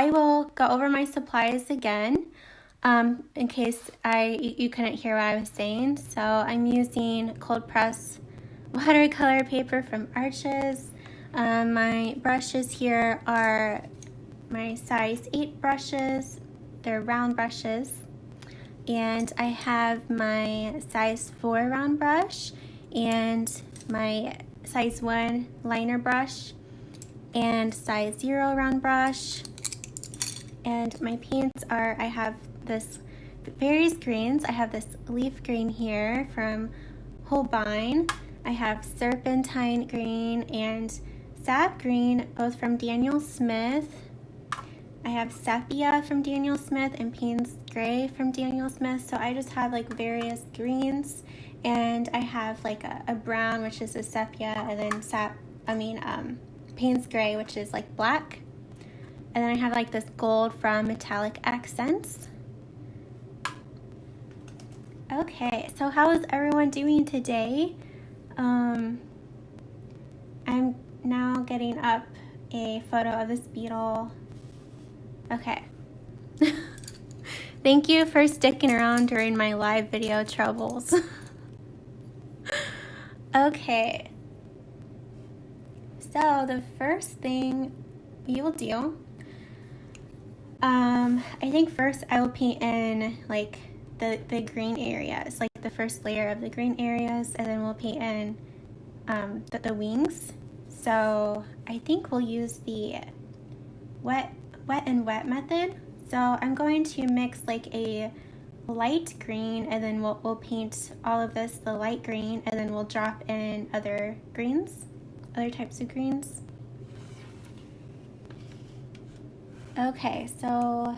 I will go over my supplies again in case you couldn't hear what I was saying. So I'm using cold press watercolor paper from Arches. My brushes here are my size 8 brushes. They're round brushes. And I have my size 4 round brush and my size 1 liner brush and size 0 round brush. And my paints are, I have this various greens. I have this leaf green here from Holbein. I have serpentine green and sap green, both from Daniel Smith. I have sepia from Daniel Smith and Payne's gray from Daniel Smith. So I just have like various greens, and I have like a brown, which is a sepia, and then Payne's gray, which is like black. And then I have like this gold from Metallic Accents. Okay, so how is everyone doing today? I'm now getting up a photo of this beetle. Okay. Thank you for sticking around during my live video troubles. Okay. So the first thing you will do, I think first I will paint in like the green areas, like the first layer of the green areas, and then we'll paint in the wings. So I think we'll use the wet and wet method. So I'm going to mix like a light green, and then we'll paint all of this the light green, and then we'll drop in other greens, other types of greens. Okay, so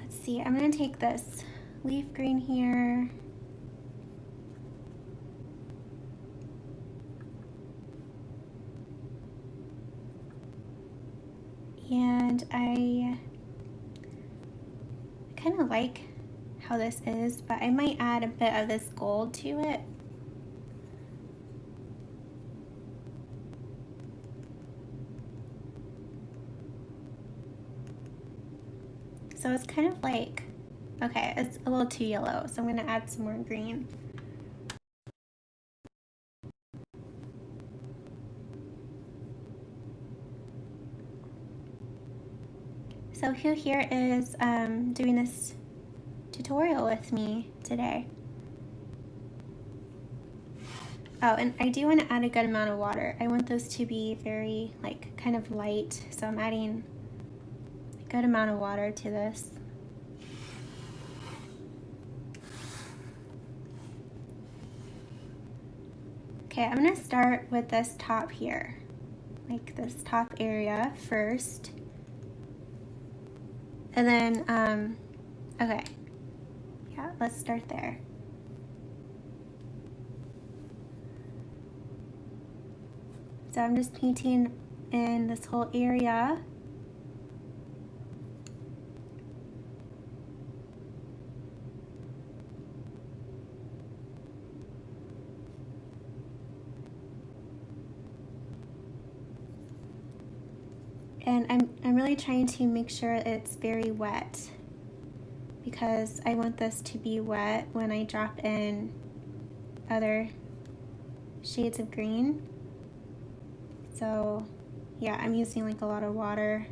let's see. I'm going to take this leaf green here. And I kind of like how this is, but I might add a bit of this gold to it. So it's kind of like, okay, it's a little too yellow, so I'm going to add some more green. So who here is doing this tutorial with me today? Oh, and I do want to add a good amount of water. I want those to be very, like, kind of light, so I'm adding a good amount of water to this. Okay, I'm going to start with this top here, like this top area first. And then, okay, yeah, let's start there. So I'm just painting in this whole area. And I'm really trying to make sure it's very wet, because I want this to be wet when I drop in other shades of green. So yeah, I'm using like a lot of water.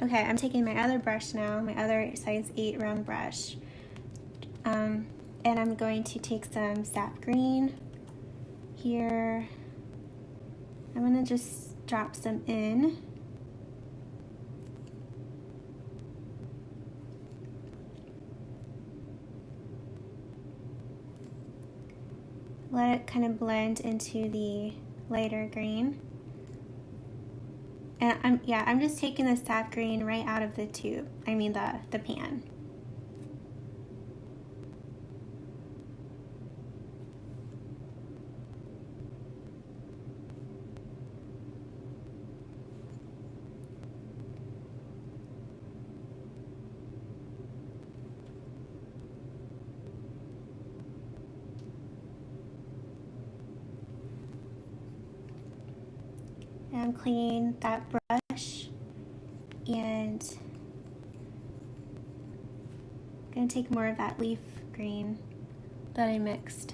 Okay, I'm taking my other brush now, my other size 8 round brush. And I'm going to take some sap green here. I'm gonna just drop some in. Let it kind of blend into the lighter green. And I'm just taking the sap green right out of the tube, the pan. I'm cleaning that brush and I'm gonna take more of that leaf green that I mixed.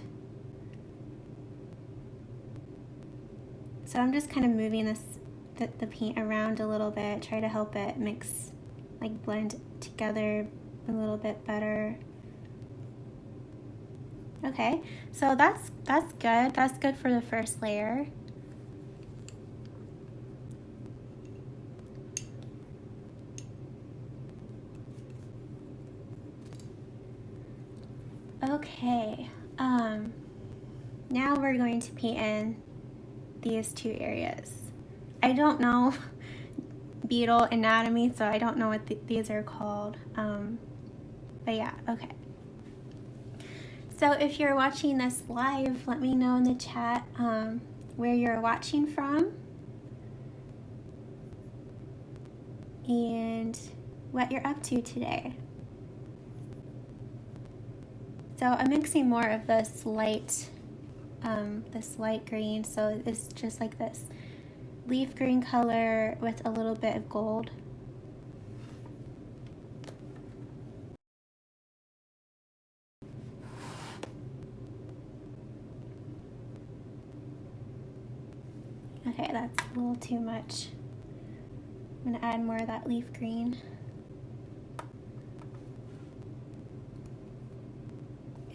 So I'm just kind of moving the paint around a little bit, try to help it mix, like blend together a little bit better. Okay, so that's good. That's good for the first layer. Okay, now we're going to paint in these two areas. I don't know beetle anatomy, so I don't know what these are called. But yeah, okay. So if you're watching this live, let me know in the chat where you're watching from and what you're up to today. So I'm mixing more of this light green, so it's just like this leaf green color with a little bit of gold. Okay, that's a little too much. I'm gonna add more of that leaf green.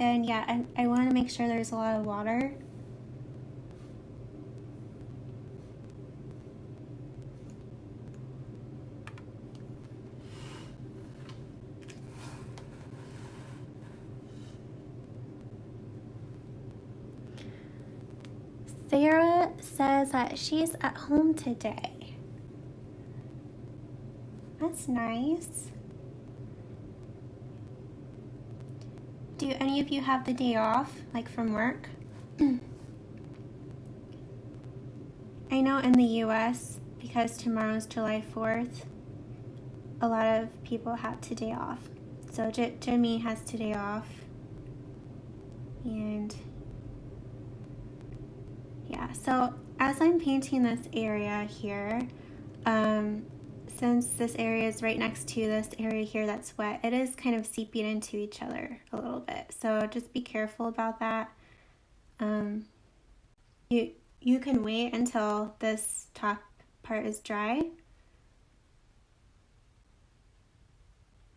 And yeah, I want to make sure there's a lot of water. Sarah says that she's at home today. That's nice. Do any of you have the day off, like from work? I know in the US, because tomorrow's July 4th, a lot of people have today off. So Jimmy has today off. And yeah, so as I'm painting this area here, since this area is right next to this area here that's wet, it is kind of seeping into each other a little bit. So just be careful about that. You can wait until this top part is dry.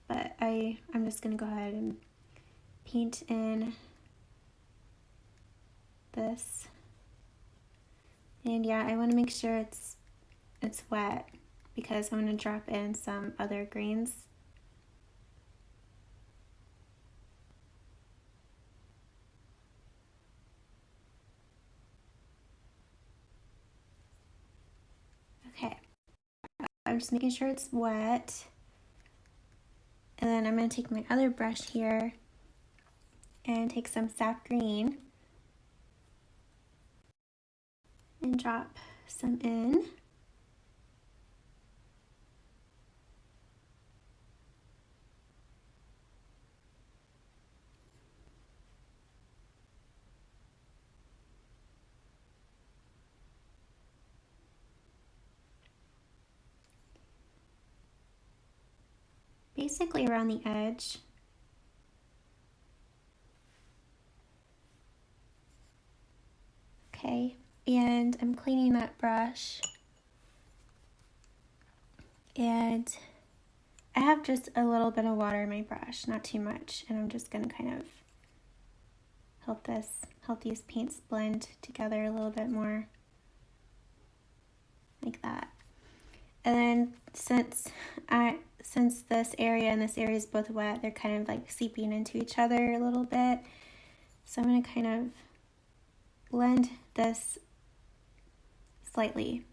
But I'm just gonna go ahead and paint in this. And yeah, I want to make sure it's wet because I'm going to drop in some other greens. Okay, I'm just making sure it's wet. And then I'm going to take my other brush here and take some sap green and drop some in. Basically around the edge. Okay, and I'm cleaning that brush. And I have just a little bit of water in my brush, not too much, and I'm just gonna kind of help these paints blend together a little bit more, like that. And then since this area and this area is both wet, they're kind of like seeping into each other a little bit. So I'm gonna kind of blend this slightly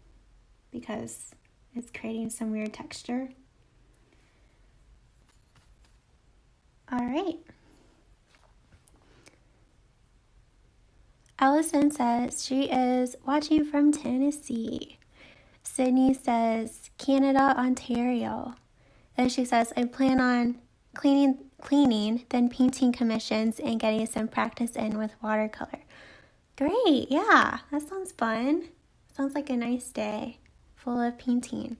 because it's creating some weird texture. All right. Allison says she is watching from Tennessee. Sydney says Canada, Ontario. And she says, I plan on cleaning, then painting commissions and getting some practice in with watercolor. Great, yeah, that sounds fun. Sounds like a nice day. full of painting.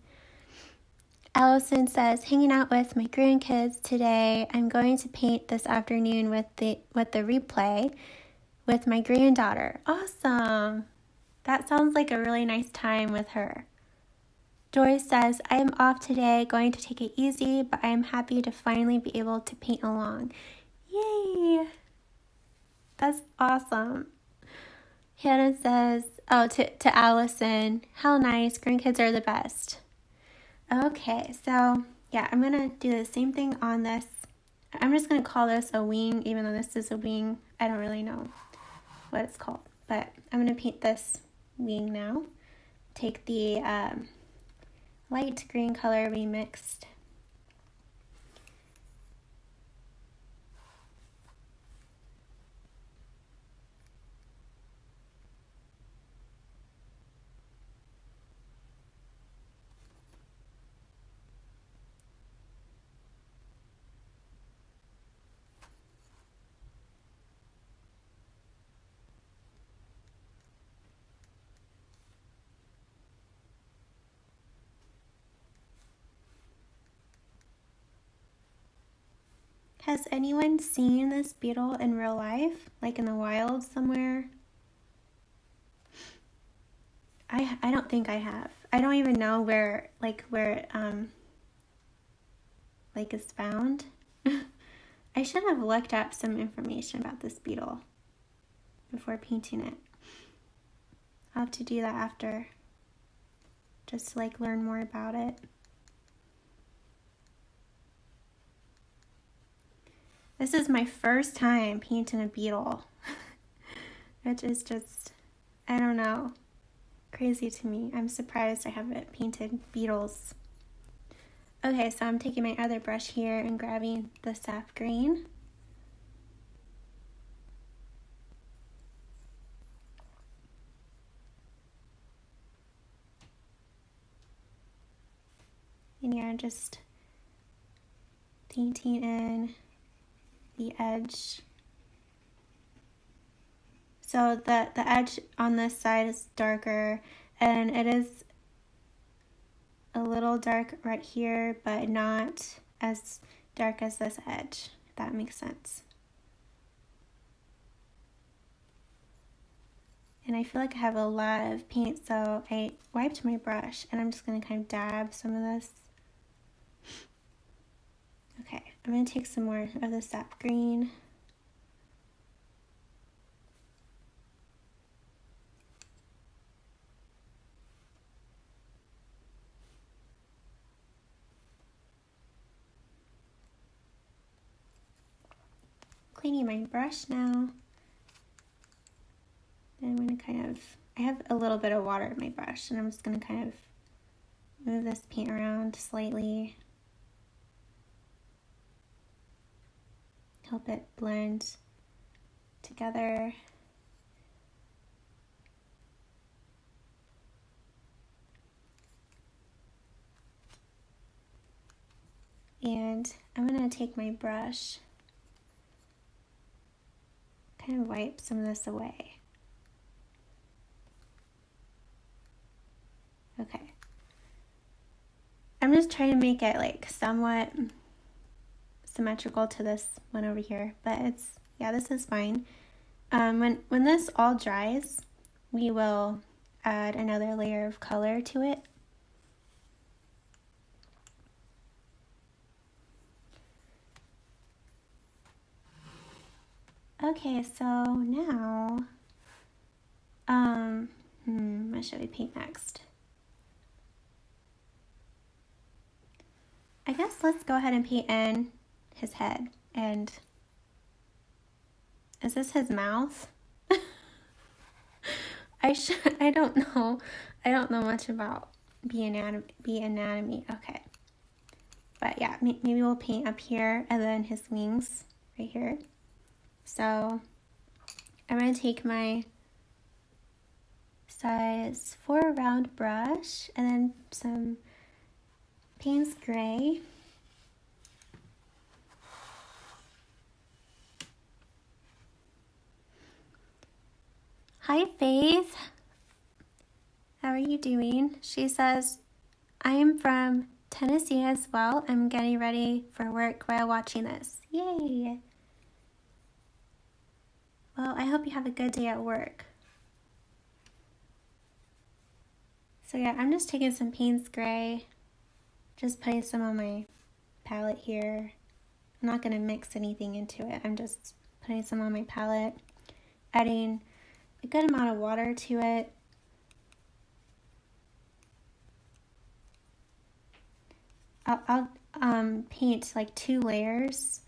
Allison says, hanging out with my grandkids today. I'm going to paint this afternoon with the replay with my granddaughter. Awesome. That sounds like a really nice time with her. Joyce says, I am off today, going to take it easy, but I am happy to finally be able to paint along. Yay! That's awesome. Hannah says, to Allison, how nice, grandkids are the best. Okay, so yeah, I'm going to do the same thing on this. I'm just going to call this a wing, even though this is a wing. I don't really know what it's called, but I'm going to paint this wing now. Take the light green color we mixed. Has anyone seen this beetle in real life, like in the wild somewhere? I don't think I have. I don't even know where it's found. I should have looked up some information about this beetle before painting it. I'll have to do that after, just to learn more about it. This is my first time painting a beetle, which is just, I don't know, crazy to me. I'm surprised I haven't painted beetles. Okay, so I'm taking my other brush here and grabbing the sap green. And yeah, I'm just painting in the edge. So the edge on this side is darker, and it is a little dark right here, but not as dark as this edge, if that makes sense. And I feel like I have a lot of paint, so I wiped my brush, and I'm just going to kind of dab some of this. Okay, I'm going to take some more of the sap green. Cleaning my brush now. Then I'm going to I have a little bit of water in my brush, and I'm just going to kind of move this paint around slightly. Help it blend together. And I'm going to take my brush, kind of wipe some of this away. Okay. I'm just trying to make it somewhat symmetrical to this one over here, but this is fine. When this all dries, we will add another layer of color to it. Okay, so now, what should we paint next? I guess let's go ahead and paint in his head. And is this his mouth? I don't know. I don't know much about bee anatomy. Okay. But yeah, maybe we'll paint up here and then his wings right here. So I'm going to take my size 4 round brush and then some Payne's Gray. Hi Faith. How are you doing? She says, I am from Tennessee as well. I'm getting ready for work while watching this. Yay! Well, I hope you have a good day at work. So yeah, I'm just taking some Payne's Gray, just putting some on my palette here. I'm not going to mix anything into it. I'm just putting some on my palette, adding a good amount of water to it. I'll paint like 2 layers.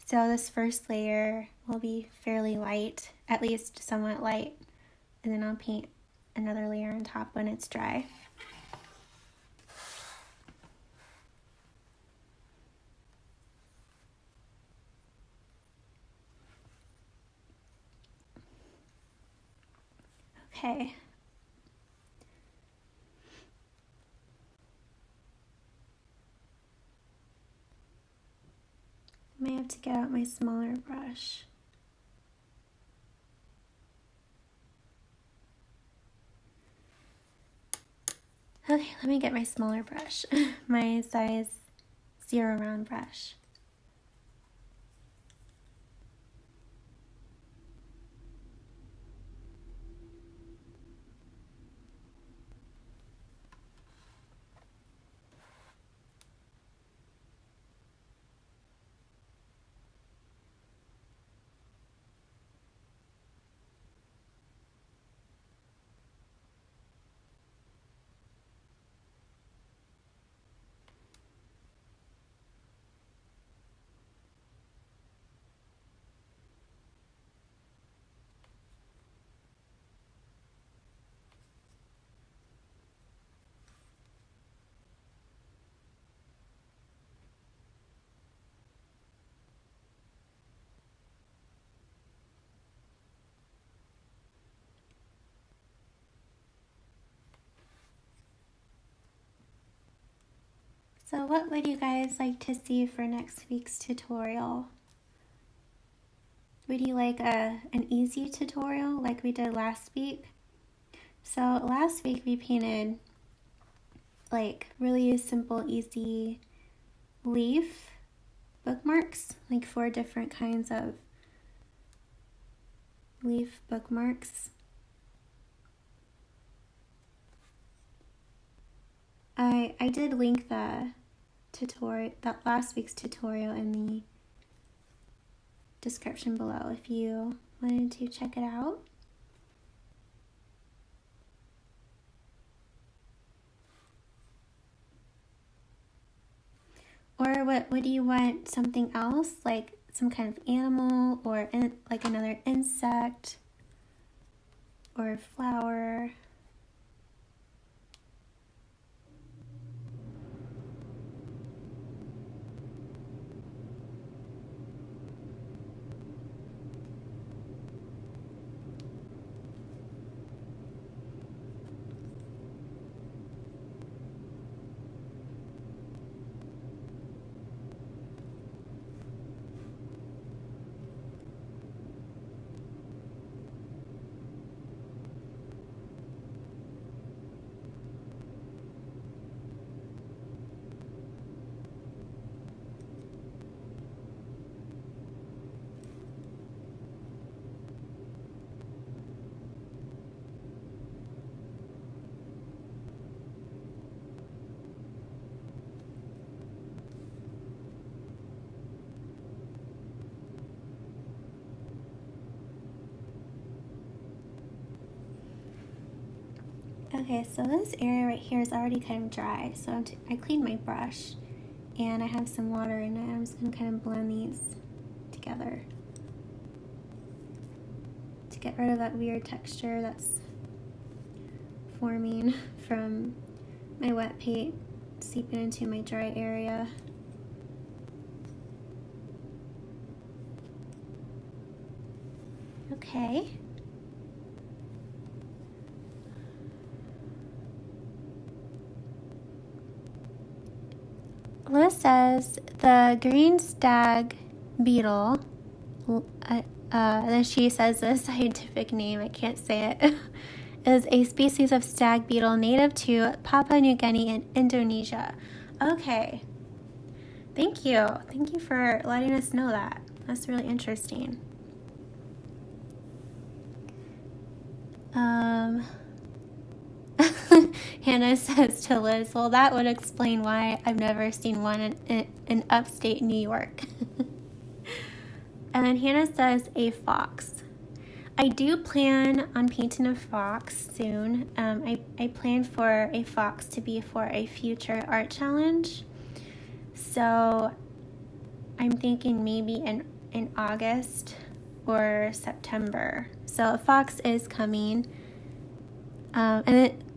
So this first layer will be fairly light, at least somewhat light, and then I'll paint another layer on top when it's dry. Okay. I may have to get out my smaller brush. Okay, let me get my smaller brush, my size 0 round brush. So what would you guys like to see for next week's tutorial? Would you like an easy tutorial like we did last week? So last week we painted like really simple, easy leaf bookmarks, like 4 different kinds of leaf bookmarks. I did link the tutorial, that last week's tutorial, in the description below if you wanted to check it out. Or what do you want, something else, like some kind of animal, or like another insect or flower? Okay, so this area right here is already kind of dry, so I cleaned my brush and I have some water in it. I'm just going to kind of blend these together to get rid of that weird texture that's forming from my wet paint seeping into my dry area. Okay. Liz says the green stag beetle, then she says the scientific name, I can't say it, is a species of stag beetle native to Papua New Guinea and Indonesia. Okay. Thank you. Thank you for letting us know that. That's really interesting. Hannah says to Liz, well, that would explain why I've never seen one in upstate New York. And then Hannah says a fox. I do plan on painting a fox soon. I plan for a fox to be for a future art challenge. So I'm thinking maybe in August or September. So a fox is coming.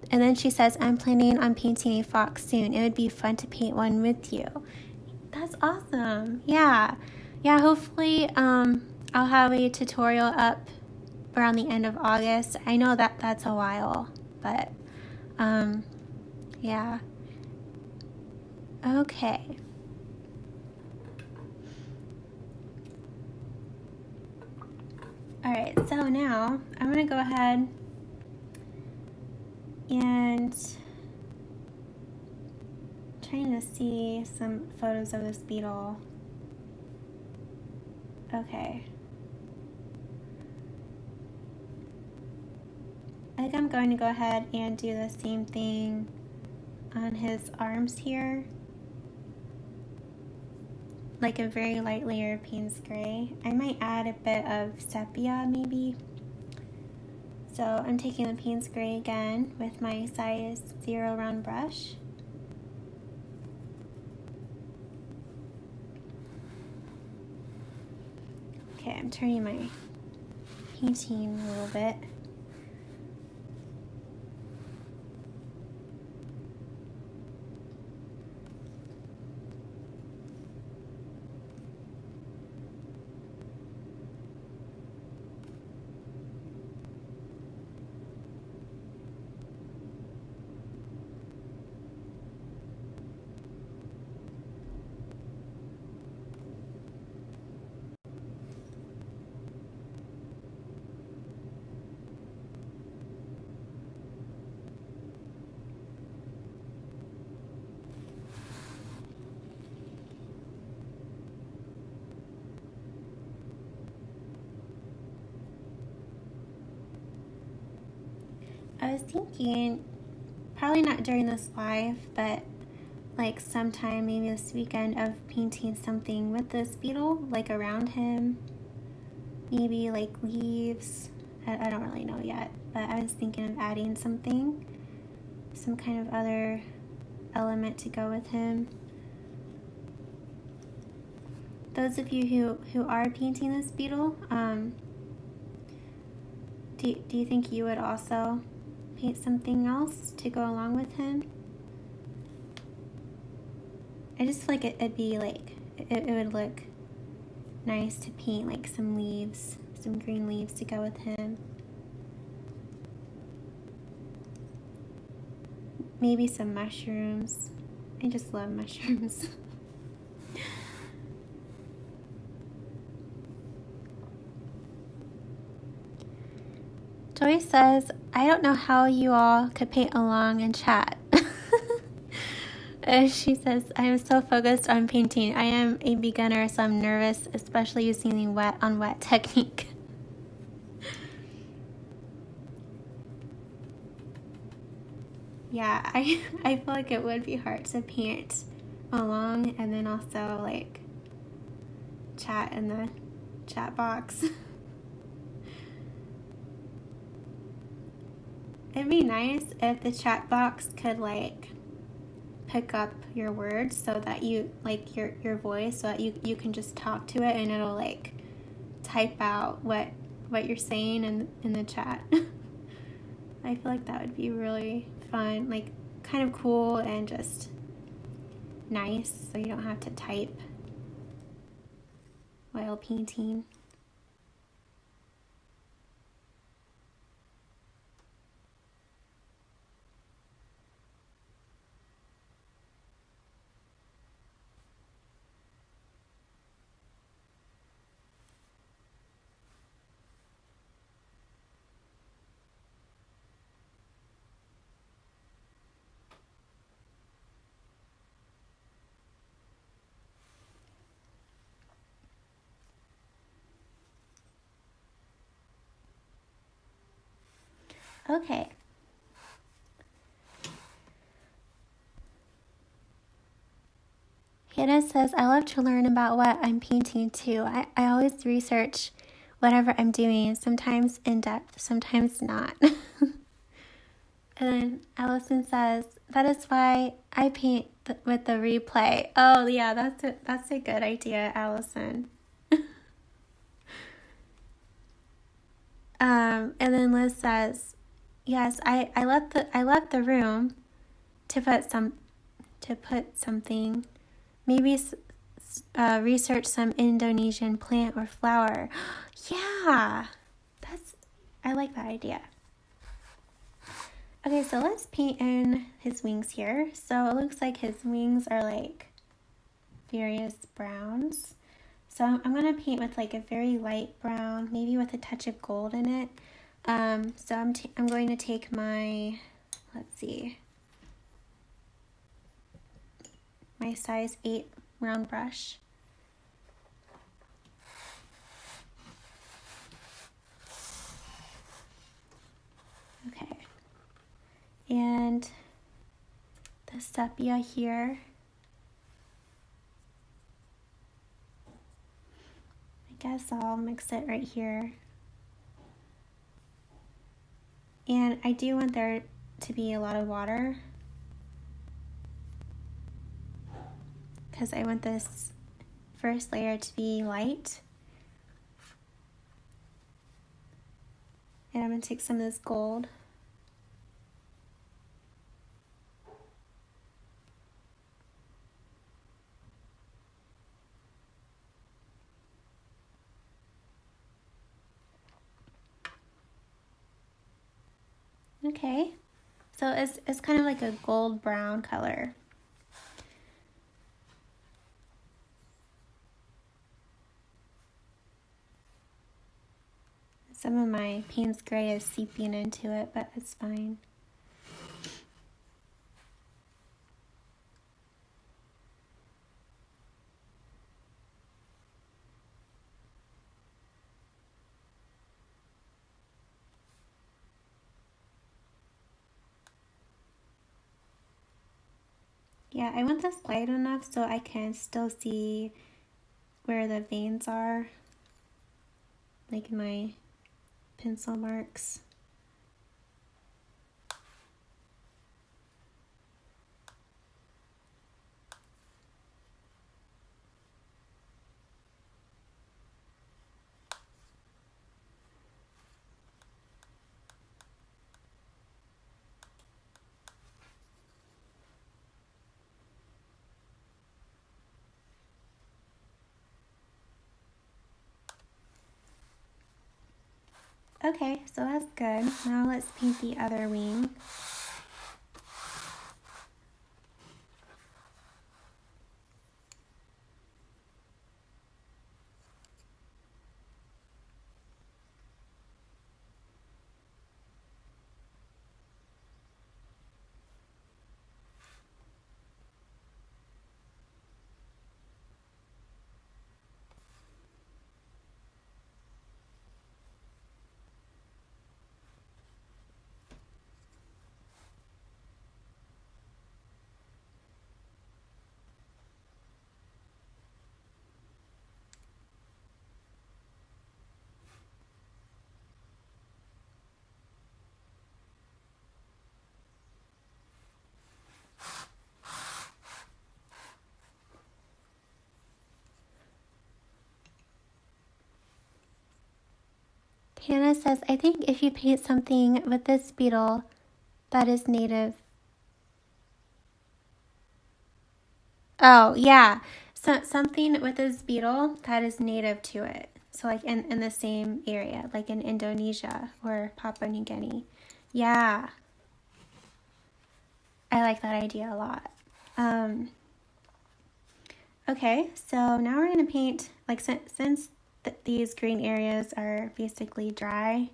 And then she says, I'm planning on painting a fox soon. It would be fun to paint one with you. That's awesome. Yeah, hopefully I'll have a tutorial up around the end of August. I know that that's a while, but yeah. Okay. Alright, so now I'm going to go ahead and trying to see some photos of this beetle. Okay. I think I'm going to go ahead and do the same thing on his arms here. Like a very light layer of Payne's gray. I might add a bit of sepia maybe. So I'm taking the Payne's gray again with my size 0 round brush. Okay, I'm turning my painting a little bit. I was thinking, probably not during this live, but like sometime maybe this weekend of painting something with this beetle, like around him. Maybe like leaves. I don't really know yet, but I was thinking of adding something, some kind of other element to go with him. Those of you who are painting this beetle, do you think you would also paint something else to go along with him? I just feel like it'd be like, it would look nice to paint like some leaves, some green leaves to go with him. Maybe some mushrooms. I just love mushrooms. Joy says, I don't know how you all could paint along and chat. She says, I am so focused on painting. I am a beginner, so I'm nervous, especially using the wet on wet technique. Yeah, I feel like it would be hard to paint along and then also like chat in the chat box. It'd be nice if the chat box could like pick up your words so that you like your voice, so that you can just talk to it and it'll like type out what you're saying in the chat. I feel like that would be really fun, like kind of cool and just nice, so you don't have to type while painting. Okay. Hannah says, I love to learn about what I'm painting too. I always research whatever I'm doing, sometimes in depth, sometimes not. And then Allison says, that is why I paint with the replay. Oh yeah, that's a good idea, Allison. And then Liz says, yes, I left the room to put something, maybe research some Indonesian plant or flower. Yeah, I like that idea. Okay, so let's paint in his wings here. So it looks like his wings are like various browns. So I'm going to paint with like a very light brown, maybe with a touch of gold in it. So I'm going to take my, let's see, my size 8 round brush. Okay. And the sepia here. I guess I'll mix it right here. And I do want there to be a lot of water, because I want this first layer to be light. And I'm going to take some of this gold. Okay, so it's kind of like a gold brown color. Some of my Payne's gray is seeping into it, but it's fine. Yeah, I want this light enough so I can still see where the veins are, like my pencil marks. Okay, so that's good. Now let's paint the other wing. Hannah says, I think if you paint something with this beetle that is native. Oh, yeah. So something with this beetle that is native to it. So like in the same area, like in Indonesia or Papua New Guinea. Yeah. I like that idea a lot. Okay, so now we're going to paint, like since these green areas are basically dry,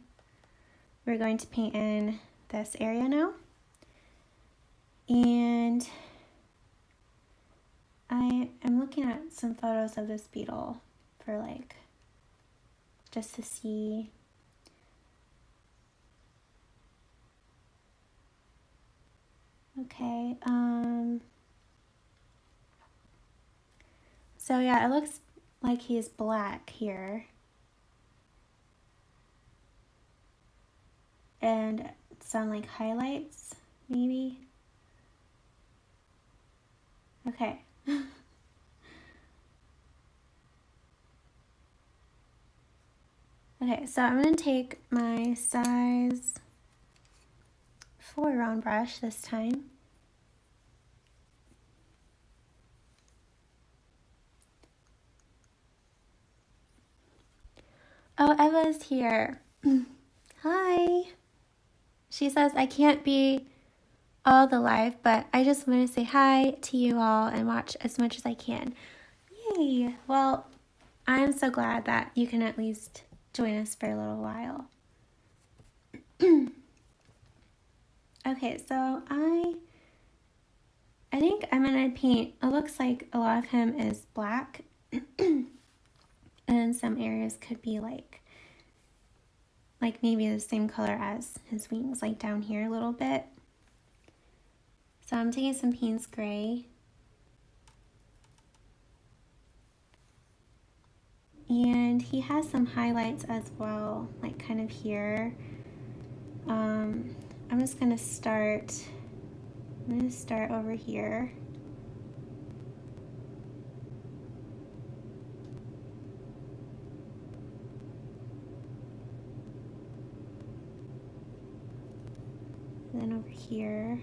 we're going to paint in this area now. And I am looking at some photos of this beetle for like, just to see Okay, so yeah, it looks like he's black here. And some like highlights, maybe. Okay. Okay, so I'm gonna take my size 4 round brush this time. Oh, Eva's here. Hi. She says I can't be all the live, but I just want to say hi to you all and watch as much as I can. Yay! Well, I'm so glad that you can at least join us for a little while. Okay, so I think I'm gonna paint, it looks like a lot of him is black and some areas could be like maybe the same color as his wings, like down here a little bit. So I'm taking some Payne's Gray. And he has some highlights as well, like kind of here. I'm just gonna start over here. And then over here.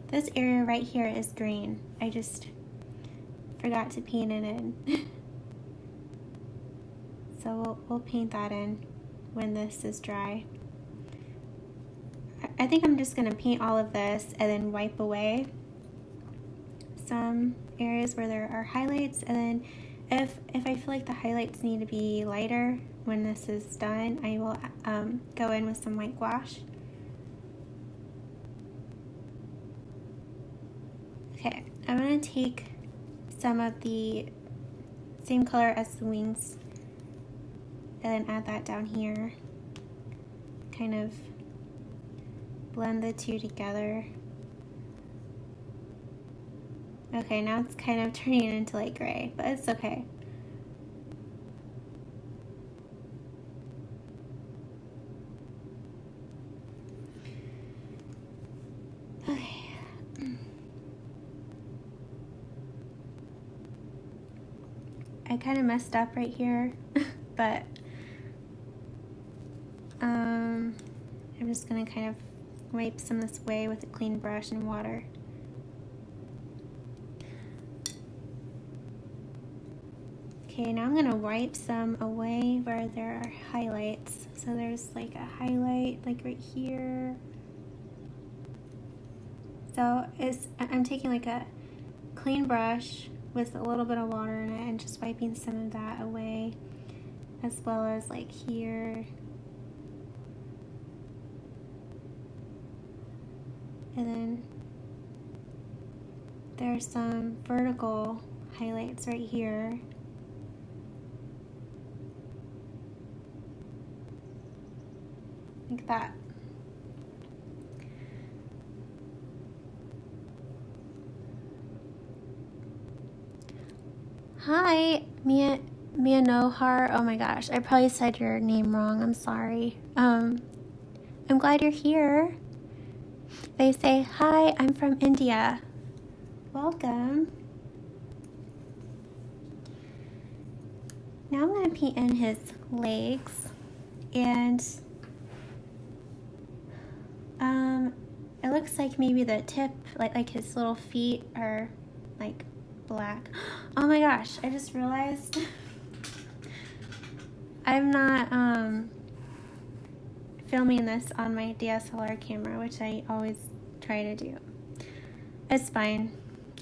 This area right here is green. I just forgot to paint it in. So we'll paint that in when this is dry. I think I'm just gonna paint all of this and then wipe away some areas where there are highlights, and then if I feel like the highlights need to be lighter when this is done, I will go in with some white gouache. Okay, I'm gonna take some of the same color as the wings and then add that down here. Kind of blend the two together. Okay, now it's kind of turning into light gray, but it's okay. Okay. I kind of messed up right here, but I'm just gonna kind of wipe some of this away with a clean brush and water. Okay, now I'm gonna wipe some away where there are highlights. So there's like a highlight like right here. So I'm taking like a clean brush with a little bit of water in it and just wiping some of that away, as well as like here. And then there's some vertical highlights right here. Like that. Hi, Mia Nohar. Oh my gosh, I probably said your name wrong. I'm sorry. I'm glad you're here. They say, hi, I'm from India. Welcome. Now I'm going to paint in his legs, and it looks like maybe the tip, like his little feet are like black. Oh my gosh, I just realized I'm not filming this on my DSLR camera, which I always try to do. It's fine.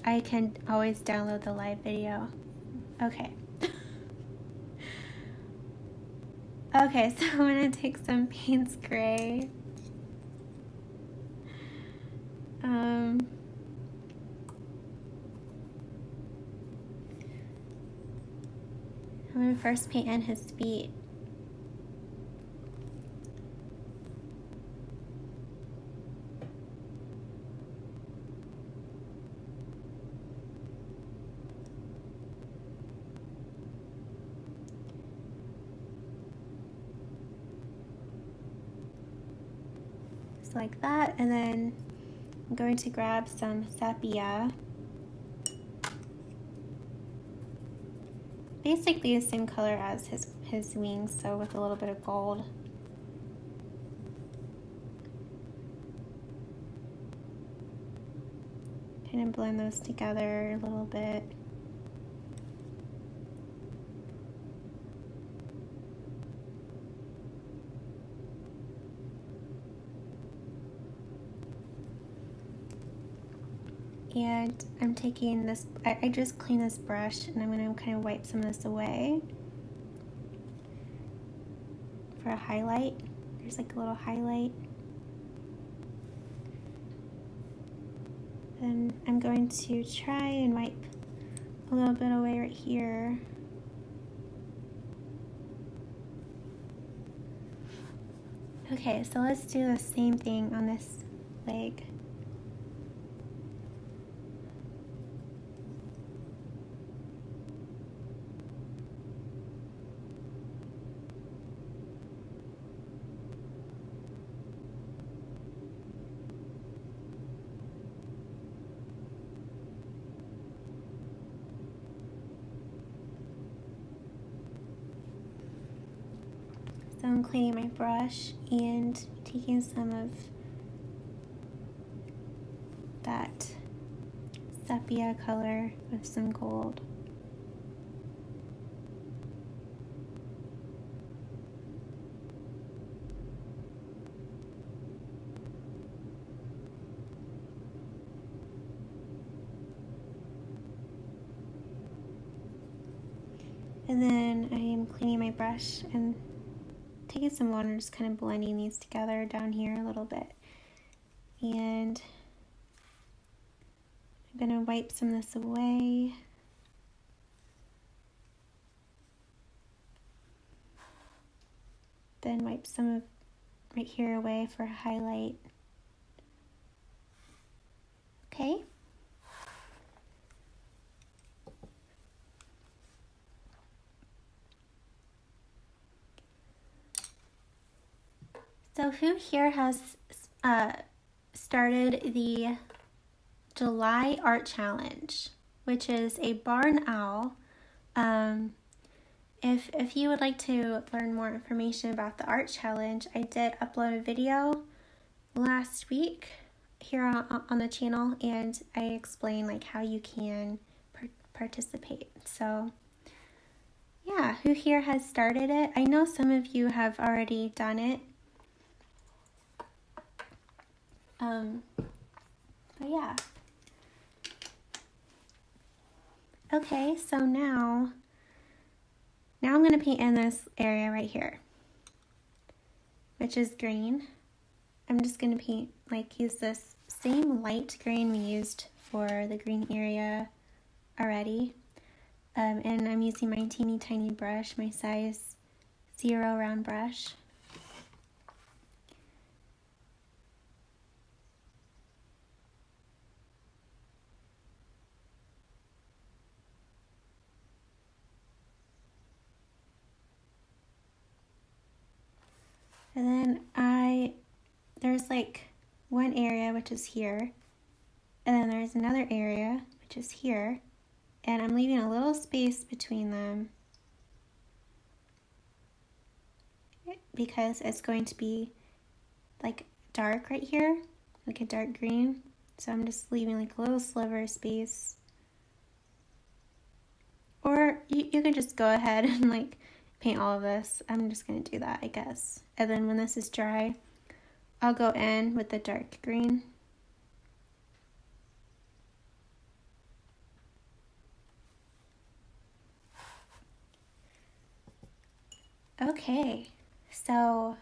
I can always download the live video. Okay. Okay, so I'm gonna take some Payne's Gray. gonna first paint in his feet. Just like that, and then I'm going to grab some sepia. Basically the same color as his wings, so with a little bit of gold. Kind of blend those together a little bit. And I'm taking this, I just cleaned this brush, and I'm going to kind of wipe some of this away for a highlight. There's like a little highlight. Then I'm going to try and wipe a little bit away right here. Okay, so let's do the same thing on this leg. So I'm cleaning my brush and taking some of that sepia color with some gold. And then I am cleaning my brush and taking some water, just kind of blending these together down here a little bit. And I'm gonna wipe some of this away. Then wipe some of right here away for a highlight. Okay. So who here has started the July Art Challenge, which is a barn owl? If you would like to learn more information about the art challenge, I did upload a video last week here on the channel, and I explain like how you can participate. So yeah, who here has started it? I know some of you have already done it. But yeah. Okay, so now I'm going to paint in this area right here, which is green. I'm just going to paint, like, use this same light green we used for the green area already. And I'm using my teeny tiny brush, my size 0 round brush. And then there's like one area which is here, and then there's another area which is here, and I'm leaving a little space between them because it's going to be like dark right here, like a dark green. So I'm just leaving like a little sliver of space. Or you can just go ahead and like paint all of this. I'm just going to do that, I guess. And then when this is dry, I'll go in with the dark green. Okay, so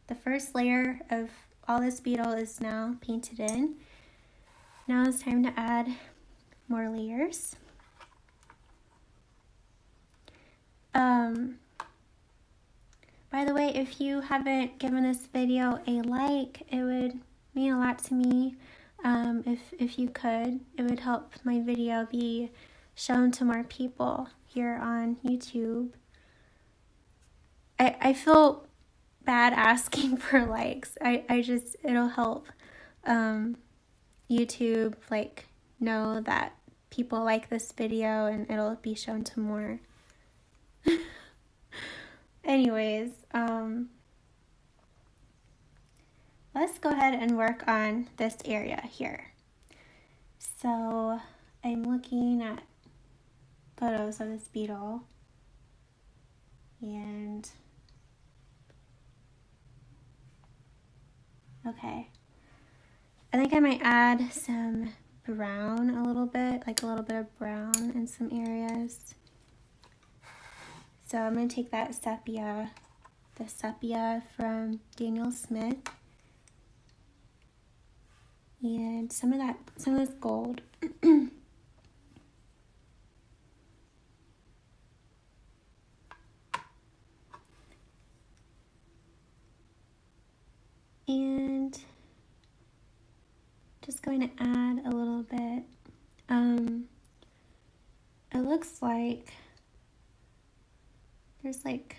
the first layer of all this beetle is now painted in. Now it's time to add more layers. By the way, if you haven't given this video a like, it would mean a lot to me. If you could, it would help my video be shown to more people here on YouTube. I feel bad asking for likes. It'll help YouTube like know that people like this video and it'll be shown to more. Anyways, let's go ahead and work on this area here. So I'm looking at photos of this beetle, and okay, I think I might add some brown a little bit, like a little bit of brown in some areas. So I'm going to take that sepia, the sepia from Daniel Smith, and some of this gold. And just going to add a little bit. It looks like there's like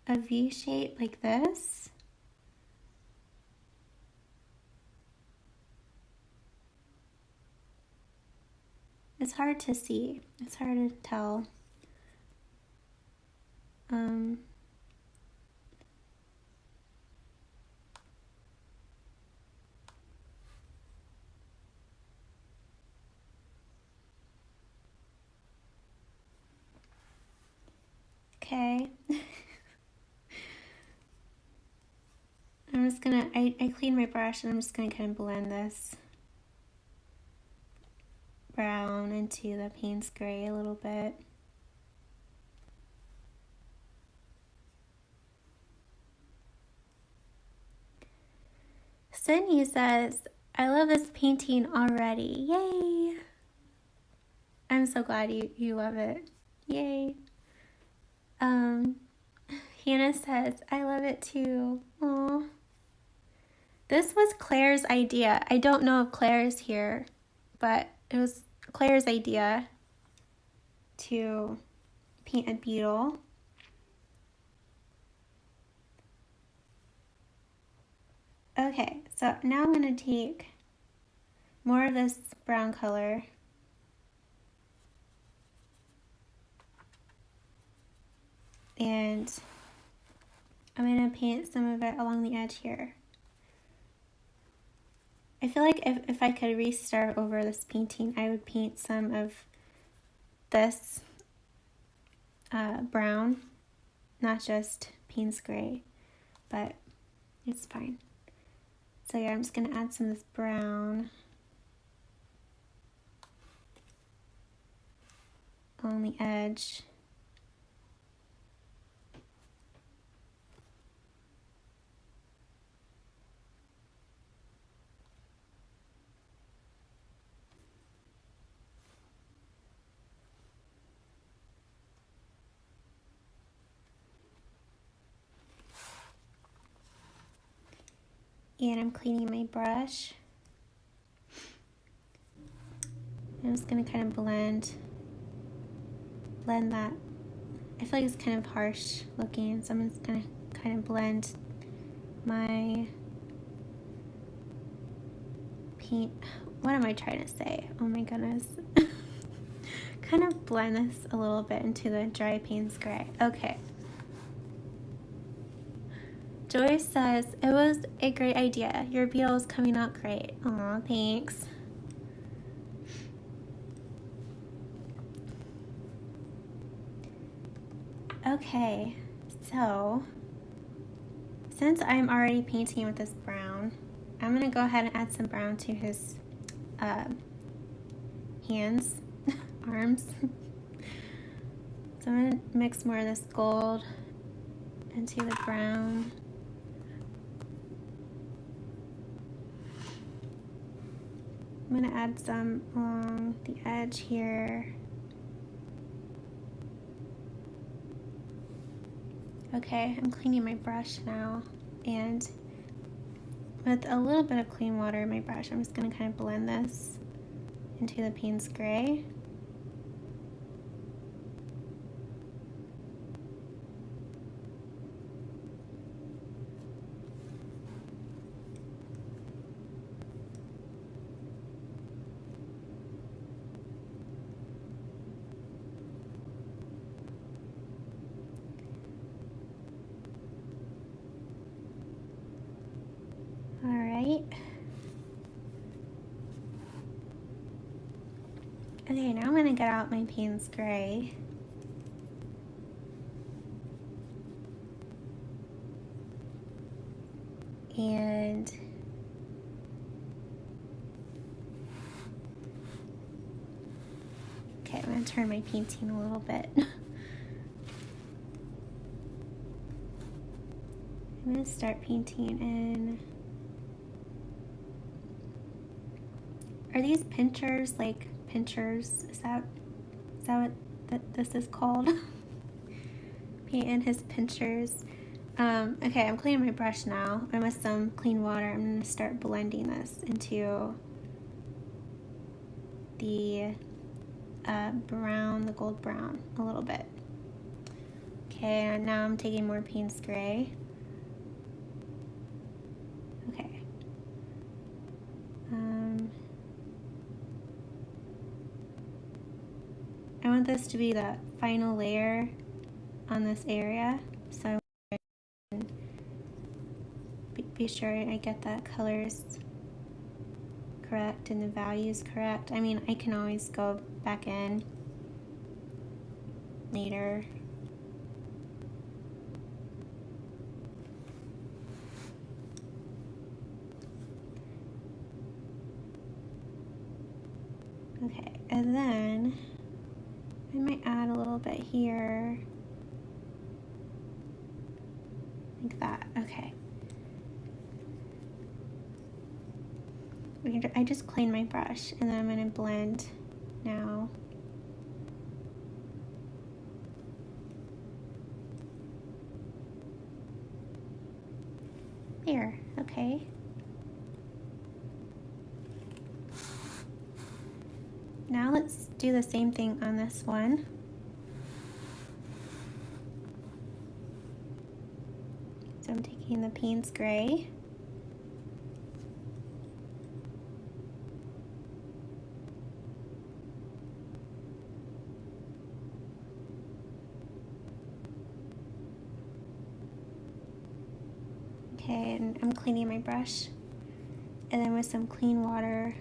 a V shape like this. It's hard to see. It's hard to tell. Okay. I'm just gonna, I cleaned my brush and I'm just gonna kind of blend this brown into the Payne's gray a little bit. Sydney says, I love this painting already. Yay! I'm so glad you love it. Yay! Hannah says, I love it too. Aww. This was Claire's idea. I don't know if Claire's here, but it was Claire's idea to paint a beetle. Okay, so now I'm going to take more of this brown color and I'm going to paint some of it along the edge here. I feel like if I could restart over this painting, I would paint some of this brown, not just Payne's gray, but it's fine. So yeah, I'm just going to add some of this brown along the edge. And I'm cleaning my brush. I'm just going to kind of blend that. I feel like it's kind of harsh looking, so I'm just going to kind of blend my paint. What am I trying to say? Oh my goodness. Kind of blend this a little bit into the dry Payne's gray. Okay. Joyce says, it was a great idea. Your beetle is coming out great. Aw, thanks. Okay, so since I'm already painting with this brown, I'm gonna go ahead and add some brown to his hands, arms. So I'm gonna mix more of this gold into the brown. I'm gonna add some along the edge here. Okay, I'm cleaning my brush now, and with a little bit of clean water in my brush, I'm just gonna kind of blend this into the Payne's gray. All right. Okay, now I'm gonna get out my Payne's gray. And okay, I'm gonna turn my painting a little bit. I'm gonna start painting in. Are these pinchers, like pinchers? Is that what this is called? Paint in his pinchers. Okay, I'm cleaning my brush now, and with some clean water, I'm gonna start blending this into the brown, the gold brown, a little bit. Okay, and now I'm taking more Payne's gray. Okay. I want this to be the final layer on this area, so I can be sure I get the colors correct and the values correct. I mean, I can always go back in later. Okay, and then I might add a little bit here, like that. Okay. I just cleaned my brush, and then I'm gonna blend now. There, okay. Now let's do the same thing on this one. So I'm taking the Payne's gray. Okay, and I'm cleaning my brush. And then with some clean water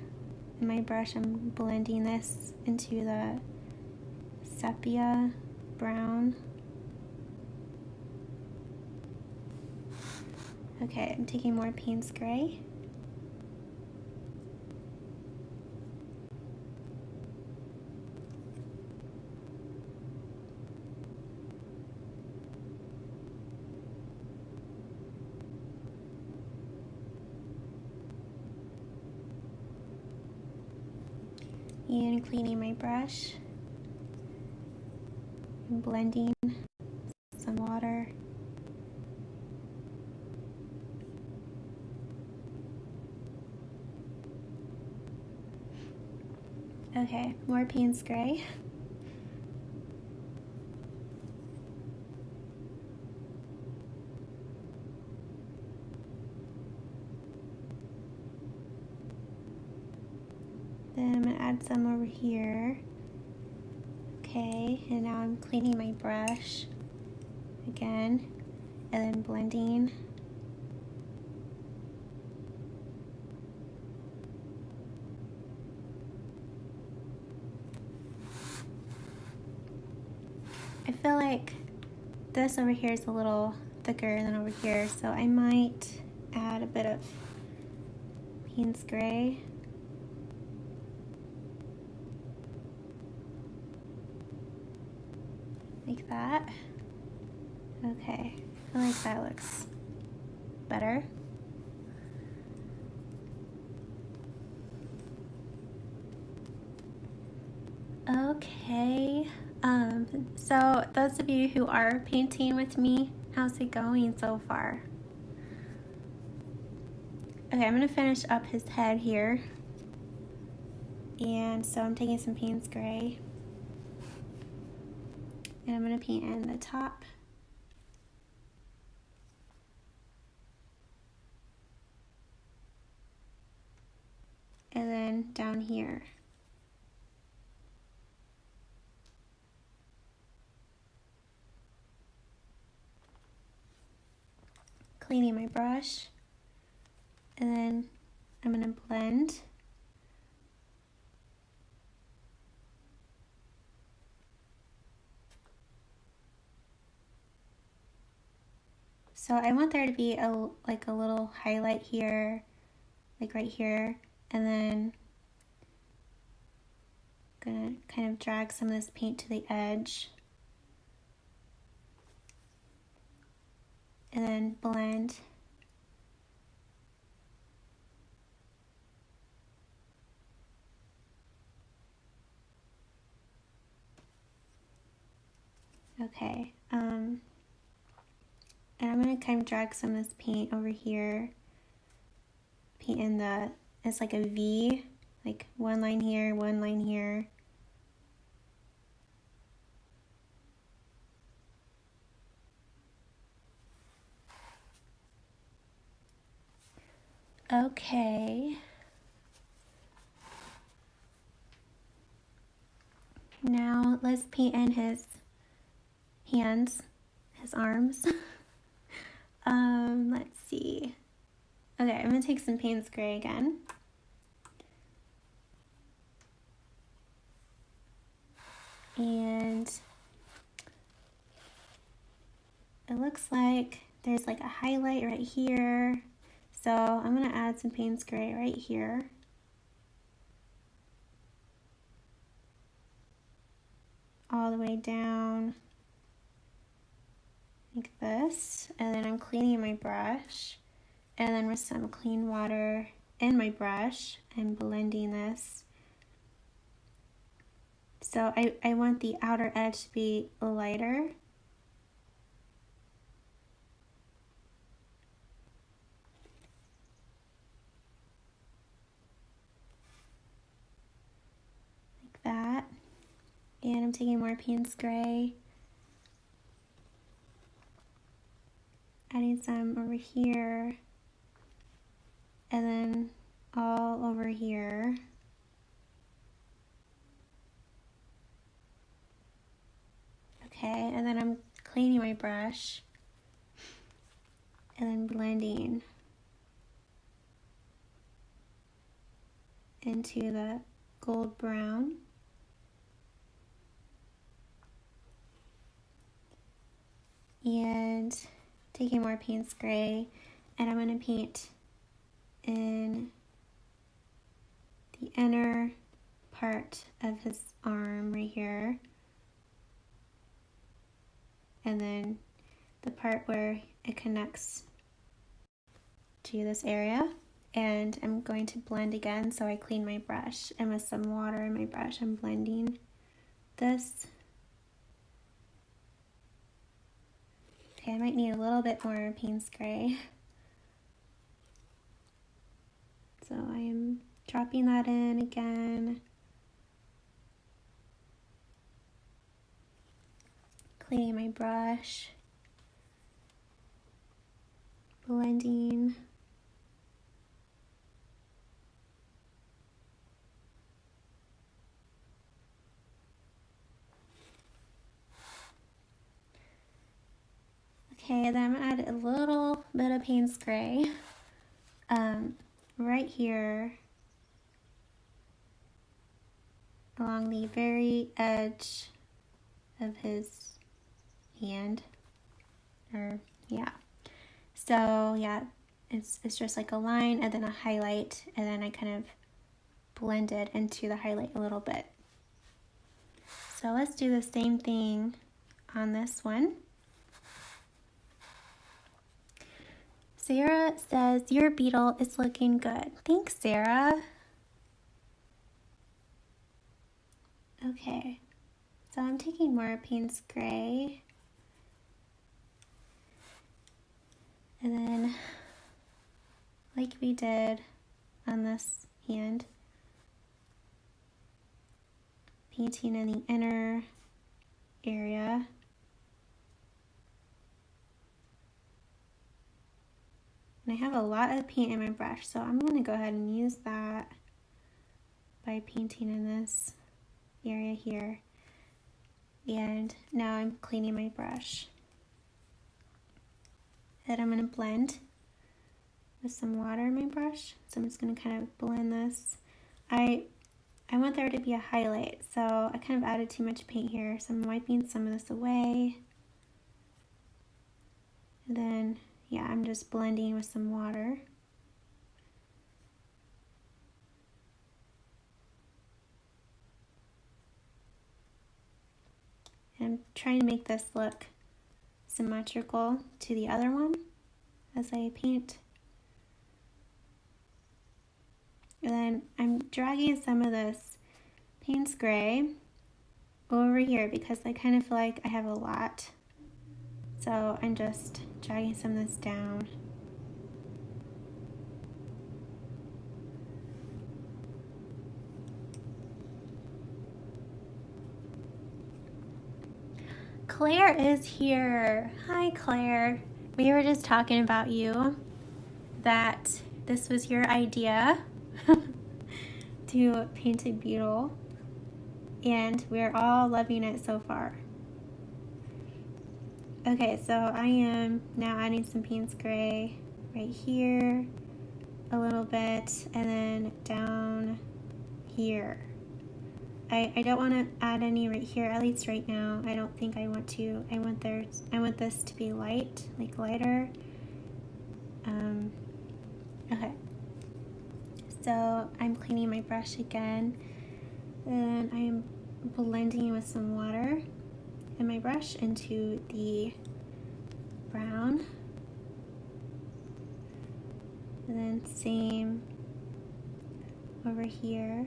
in my brush, I'm blending this into the sepia brown. Okay, I'm taking more Payne's gray. And cleaning my brush and blending some water. Okay, more Payne's gray. Then I'm gonna add some over here. Okay, and now I'm cleaning my brush again, and then blending. I feel like this over here is a little thicker than over here, so I might add a bit of Payne's gray. Like that. Okay, I feel like that looks better. So those of you who are painting with me, how's it going so far? Okay, I'm gonna finish up his head here. And so I'm taking some Payne's Gray. And I'm gonna paint in the top. And then down here. Cleaning my brush. And then I'm gonna blend. So I want there to be a little highlight here, like right here, and then I'm gonna kind of drag some of this paint to the edge. And then blend. Okay, and I'm gonna kind of drag some of this paint over here. Paint in it's like a V, like one line here, one line here. Okay. Now let's paint in his hands, his arms. Let's see. Okay, I'm gonna take some Payne's Gray again. And it looks like there's like a highlight right here. So I'm gonna add some Payne's Gray right here. All the way down like this. And then I'm cleaning my brush. And then with some clean water in my brush, I'm blending this. So I want the outer edge to be lighter. Like that. And I'm taking more Payne's Gray. Adding some over here. And then all over here. Okay, and then I'm cleaning my brush and then blending into the gold brown. And taking more Payne's Gray, and I'm going to paint in the inner part of his arm right here. And then the part where it connects to this area. And I'm going to blend again, so I clean my brush. And with some water in my brush, I'm blending this. Okay, I might need a little bit more Payne's Gray. So I am dropping that in again. Cleaning my brush. Blending. Okay, then I'm gonna add a little bit of Payne's Gray right here along the very edge of his hand. So yeah, it's just like a line and then a highlight, and then I kind of blend it into the highlight a little bit. So let's do the same thing on this one. Sarah says, your beetle is looking good. Thanks, Sarah. Okay, So I'm taking more Payne's Gray. And then, like we did on this hand, painting in the inner area. And I have a lot of paint in my brush, so I'm going to go ahead and use that by painting in this area here. And now I'm cleaning my brush. Then I'm going to blend with some water in my brush. So I'm just going to kind of blend this. I want there to be a highlight, so I kind of added too much paint here, so I'm wiping some of this away. And then, yeah, I'm just blending with some water. And I'm trying to make this look symmetrical to the other one as I paint. And then I'm dragging some of this Payne's Gray over here because I kind of feel like I have a lot. So I'm just dragging some of this down. Claire is here. Hi, Claire. We were just talking about you, that this was your idea to paint a beetle, and we're all loving it so far. Okay, so I am now adding some Payne's Gray right here, a little bit, and then down here. I don't want to add any right here, at least right now. I don't think I want to. I want this to be light, like lighter. Okay. So I'm cleaning my brush again, and I'm blending with some water in my brush into the brown. And then same over here.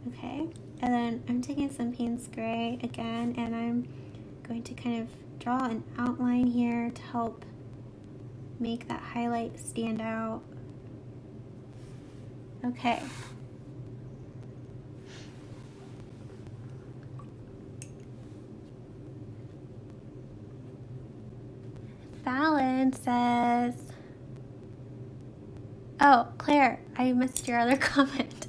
Okay, and then I'm taking some Payne's Gray again, and I'm going to kind of draw an outline here to help make that highlight stand out. Okay. Fallon says, oh, Claire, I missed your other comment.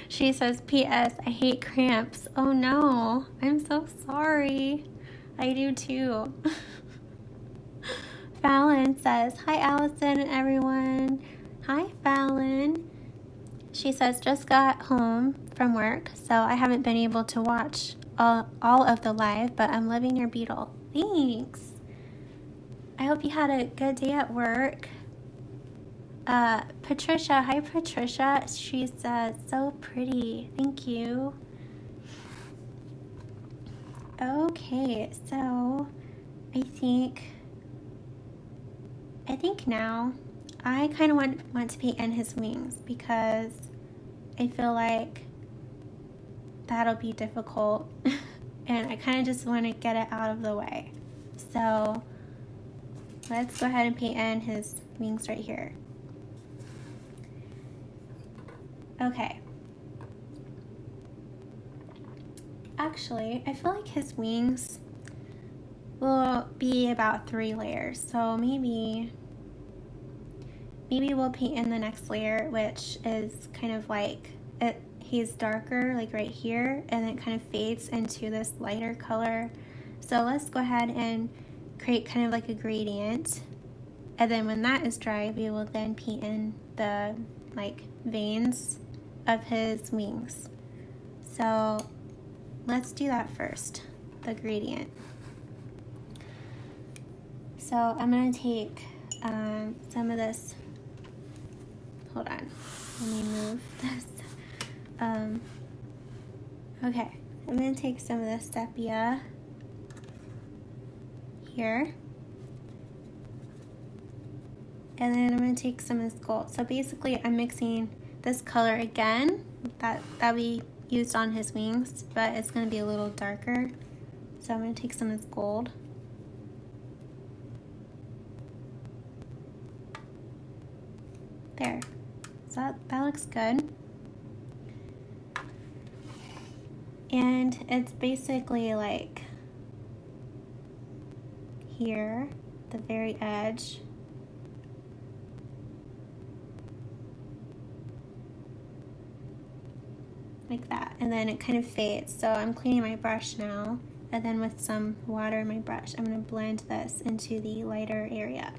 She says, P.S. I hate cramps. Oh no, I'm so sorry. I do too. Fallon says, hi Allison and everyone. Hi Fallon. She says, just got home from work, so I haven't been able to watch all of the live, but I'm loving your beetle. Thanks. I hope you had a good day at work. Patricia, hi Patricia. She says, so pretty. Thank you. Okay, so I think now I kind of want to paint in his wings because I feel like that'll be difficult and I kind of just want to get it out of the way. So let's go ahead and paint in his wings right here. Okay. Actually, I feel like his wings will be about 3 layers. So maybe we'll paint in the next layer, which is kind of like he's darker, like right here, and it kind of fades into this lighter color. So let's go ahead and create kind of like a gradient. And then when that is dry, we will then paint in the like veins of his wings. So let's do that first, the gradient. So I'm going to take some of this, hold on, let me move this. Okay, I'm going to take some of the sepia here. And then I'm going to take some of this gold. So basically I'm mixing this color again that we used on his wings, but it's going to be a little darker. So I'm going to take some of this gold. There. So that looks good. And it's basically like here, the very edge. Like that, and then it kind of fades. So I'm cleaning my brush now, and then with some water in my brush, I'm going to blend this into the lighter area.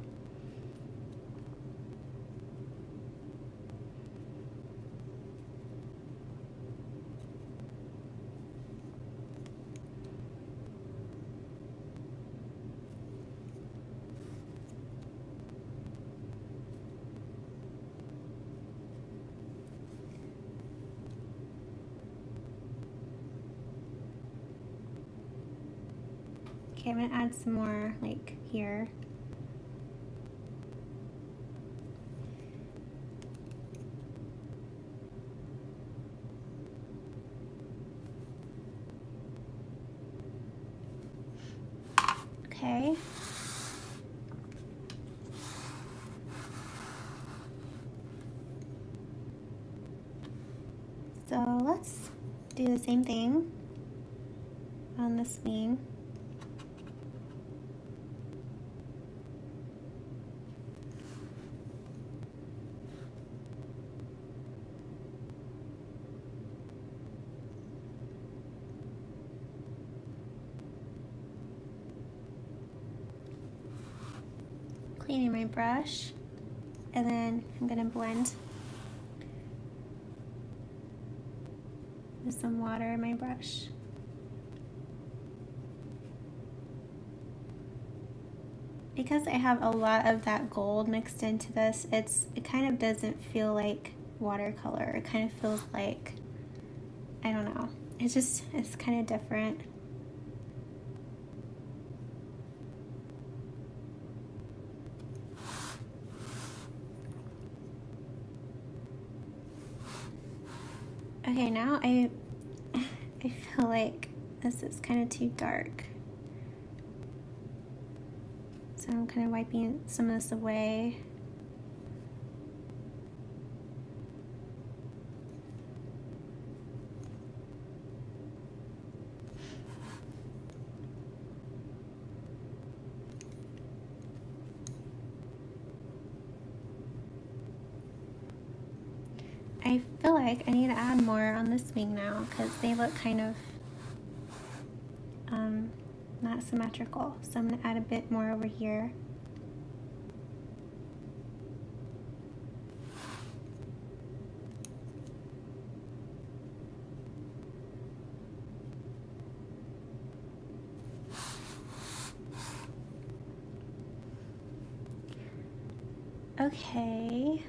Okay, I'm gonna add some more like here. Okay. So let's do the same thing on this wing. Cleaning my brush, and then I'm gonna blend with some water in my brush. Because I have a lot of that gold mixed into this, it kind of doesn't feel like watercolor. It kind of feels like, I don't know, it's kind of different. Okay, now I feel like this is kind of too dark. So I'm kind of wiping some of this away. I feel like I need to add more on this wing now because they look kind of not symmetrical. So I'm going to add a bit more over here. Okay.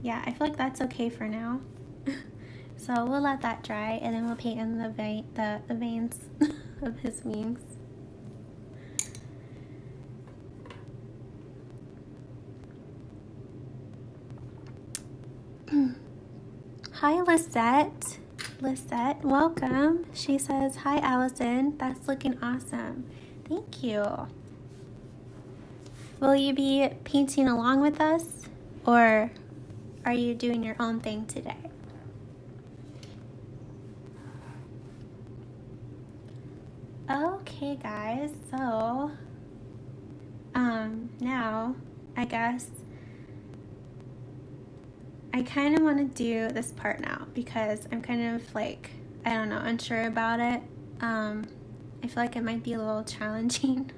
Yeah, I feel like that's okay for now. So we'll let that dry, and then we'll paint in the veins of his wings. Hi, Lisette. Lisette, welcome. She says, hi, Allison. That's looking awesome. Thank you. Will you be painting along with us, or are you doing your own thing today? Okay, guys, so now I guess I kind of want to do this part now because I'm kind of like, I don't know, unsure about it. I feel like it might be a little challenging.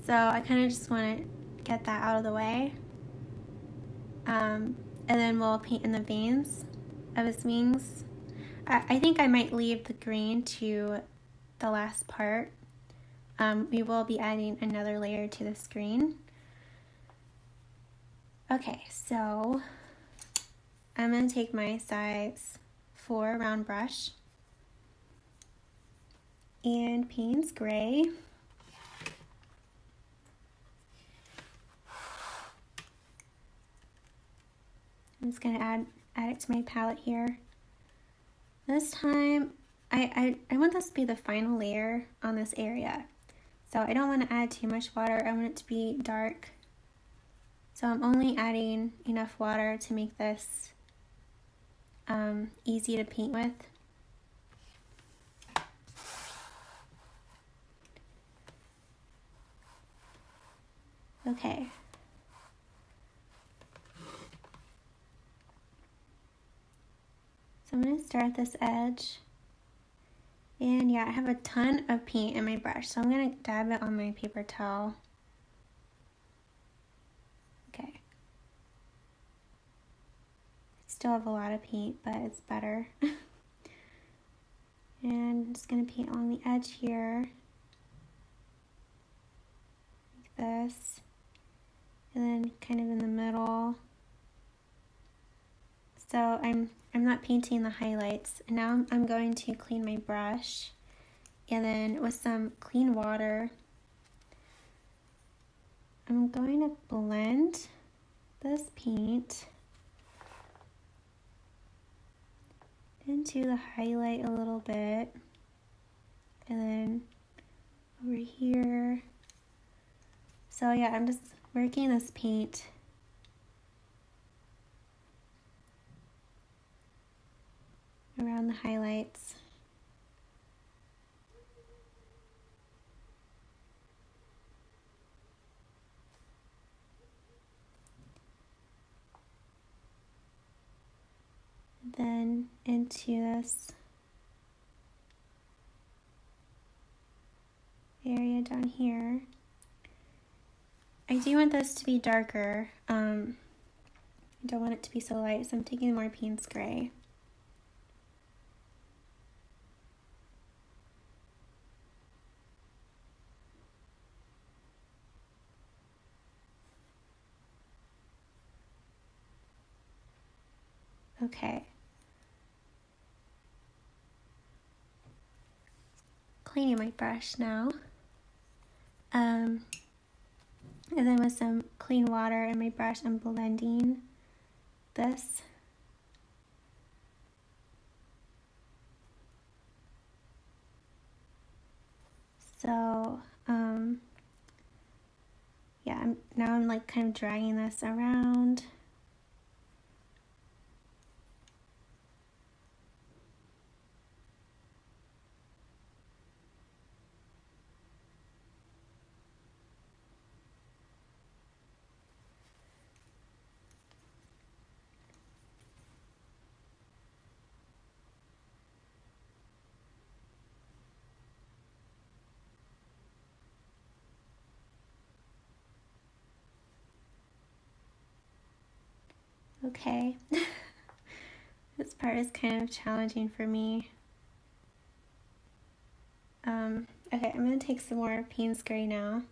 So I kind of just want to get that out of the way. And then we'll paint in the veins of his wings. I think I might leave the green to the last part. We will be adding another layer to this green. Okay, so I'm going to take my size 4 round brush and Payne's Gray. I'm just gonna add it to my palette here. This time, I want this to be the final layer on this area. So I don't want to add too much water. I want it to be dark. So I'm only adding enough water to make this easy to paint with. Okay. So I'm going to start at this edge. And yeah, I have a ton of paint in my brush, so I'm going to dab it on my paper towel. Okay. Still have a lot of paint, but it's better. And I'm just going to paint along the edge here. Like this. And then kind of in the middle. So I'm not painting the highlights. And now I'm going to clean my brush. And then with some clean water, I'm going to blend this paint into the highlight a little bit. And then over here. So yeah, I'm just working this paint around the highlights. Then into this area down here. I do want this to be darker. I don't want it to be so light, so I'm taking more Payne's Gray. Okay. Cleaning my brush now. And then with some clean water in my brush, I'm blending this. So, yeah, I'm like kind of dragging this around. Okay. This part is kind of challenging for me. Okay, I'm going to take some more Payne's Gray now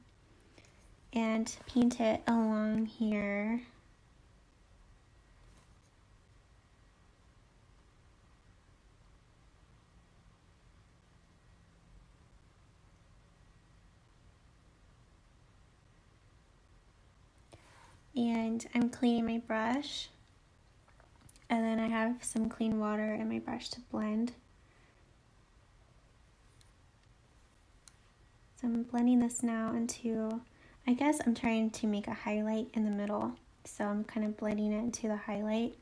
and paint it along here. And I'm cleaning my brush. And then I have some clean water in my brush to blend. So I'm blending this now into, I guess I'm trying to make a highlight in the middle. So I'm kind of blending it into the highlight.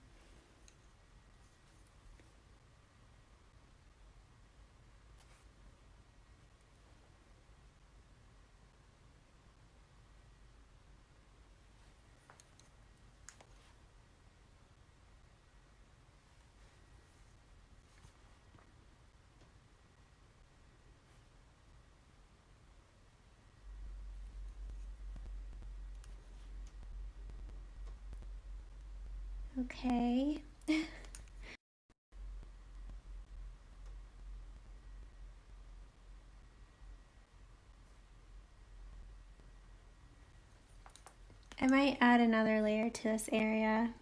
Okay. I might add another layer to this area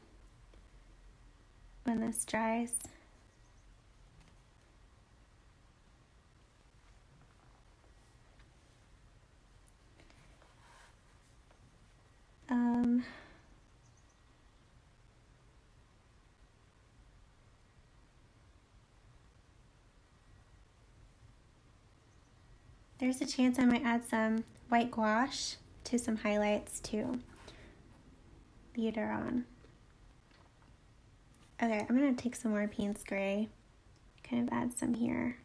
when this dries. There's a chance I might add some white gouache to some highlights too later on. Okay, I'm gonna take some more Payne's Gray, kind of add some here.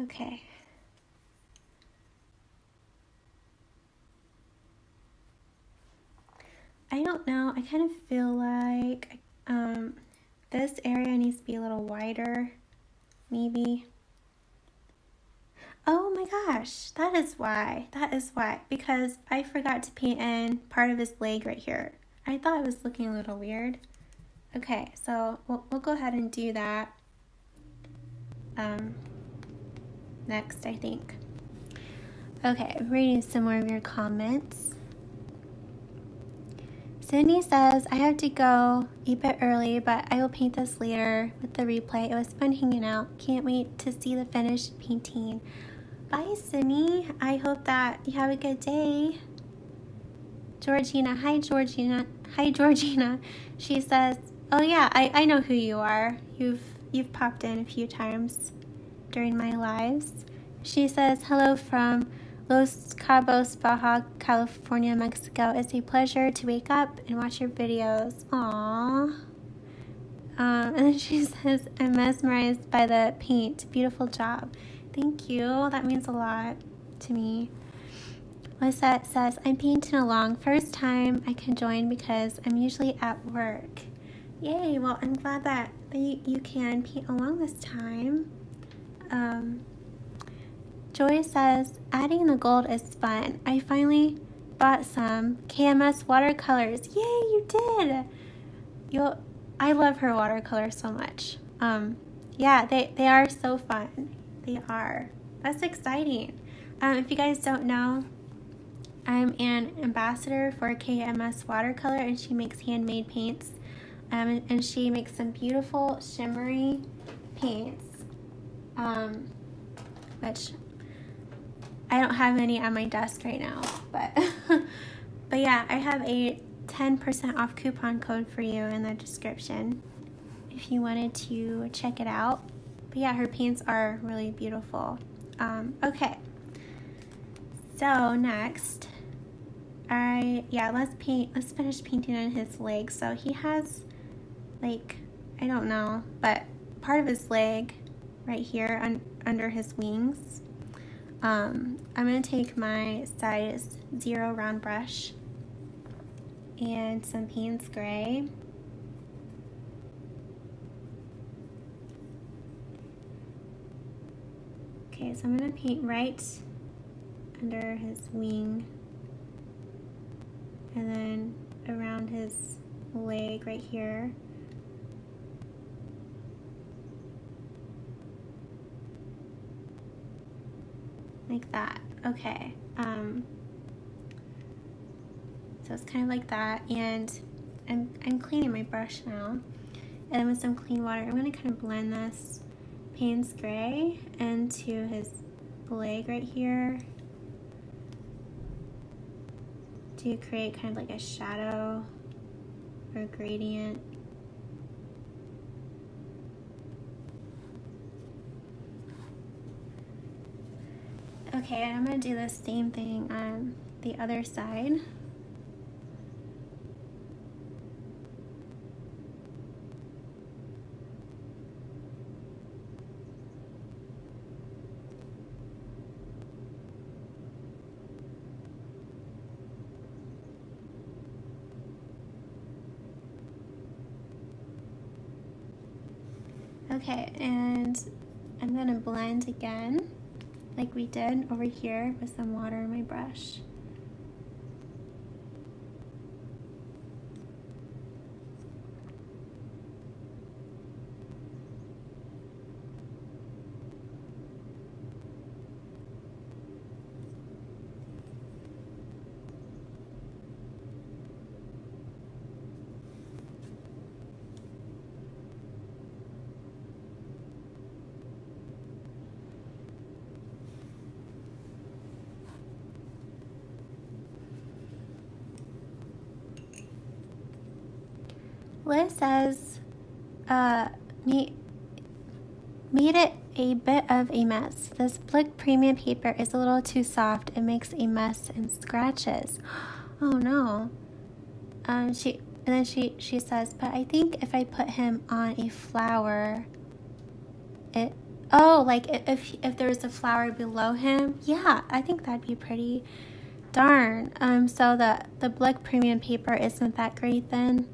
Okay. I don't know, I kind of feel like this area needs to be a little wider, maybe. Oh my gosh, that is why, because I forgot to paint in part of his leg right here. I thought it was looking a little weird. Okay, so we'll go ahead and do that next, I think. Okay, I'm reading some more of your comments. Cindy says, I have to go a bit early, but I will paint this later with the replay. It was fun hanging out. Can't wait to see the finished painting. Bye, Cindy. I hope that you have a good day. Georgina. Hi, Georgina. Hi, Georgina. She says, oh yeah, I know who you are. You've popped in a few times during my lives. She says, hello from Los Cabos, Baja California, Mexico. It's a pleasure to wake up and watch your videos. Aww. And then she says, I'm mesmerized by the paint. Beautiful job. Thank you. That means a lot to me. Lisette says, I'm painting along. First time I can join because I'm usually at work. Yay. Well, I'm glad that you can paint along this time. Joy says, adding the gold is fun. I finally bought some KMS watercolors. Yay, you did! I love her watercolors so much. Yeah, they are so fun. They are. That's exciting. If you guys don't know, I'm an ambassador for KMS Watercolor, and she makes handmade paints. And she makes some beautiful shimmery paints, which I don't have any on my desk right now, but but yeah, I have a 10% off coupon code for you in the description if you wanted to check it out. But yeah, her paints are really beautiful. Okay, so next, let's finish painting on his leg. So he has, like, I don't know, but part of his leg right here under his wings. I'm going to take my size 0 round brush and some Payne's Gray. Okay, so I'm going to paint right under his wing and then around his leg right here. Like that. Okay. So it's kind of like that, and I'm cleaning my brush now, and then with some clean water, I'm going to kind of blend this Payne's Gray into his leg right here to create kind of like a shadow or gradient. Okay, I'm going to do the same thing on the other side. Okay, and I'm going to blend again, like we did over here with some water in my brush. Liz says, made it a bit of a mess. This Blick premium paper is a little too soft. It makes a mess and scratches. Oh no. She says, but I think if I put him on a flower, like if there's a flower below him, yeah, I think that'd be pretty. Darn. So the Blick premium paper isn't that great then?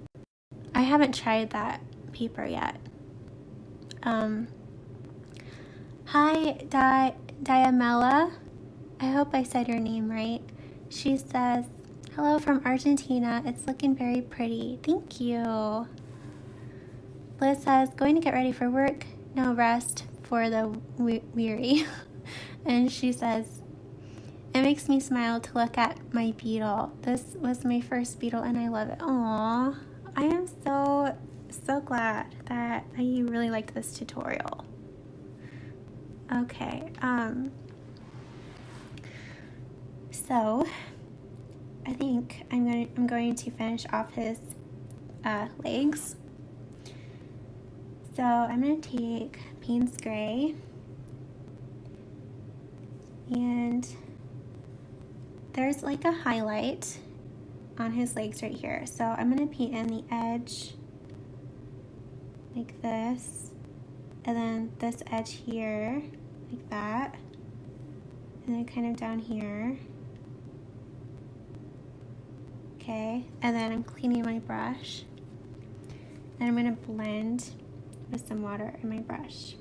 I haven't tried that paper yet. Hi, Diamela. I hope I said your name right. She says, hello from Argentina. It's looking very pretty. Thank you. Liz says, going to get ready for work. No rest for the weary. And she says, it makes me smile to look at my beetle. This was my first beetle and I love it. Aww. I am so glad that you really liked this tutorial. Okay, so I think I'm going to finish off his legs. So I'm going to take Payne's Gray, and there's like a highlight on his legs right here. So I'm going to paint in the edge like this, and then this edge here like that, and then kind of down here. Okay, and then I'm cleaning my brush, and I'm going to blend with some water in my brush.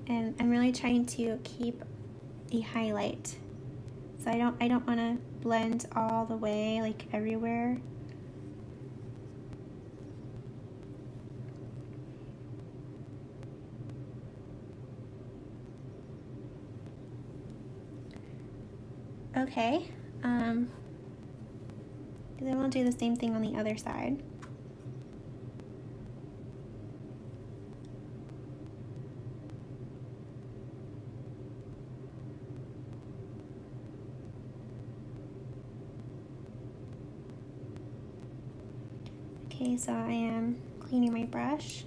And I'm really trying to keep a highlight, so I don't want to blend all the way like everywhere. Okay, then we'll do the same thing on the other side. Okay, so I am cleaning my brush,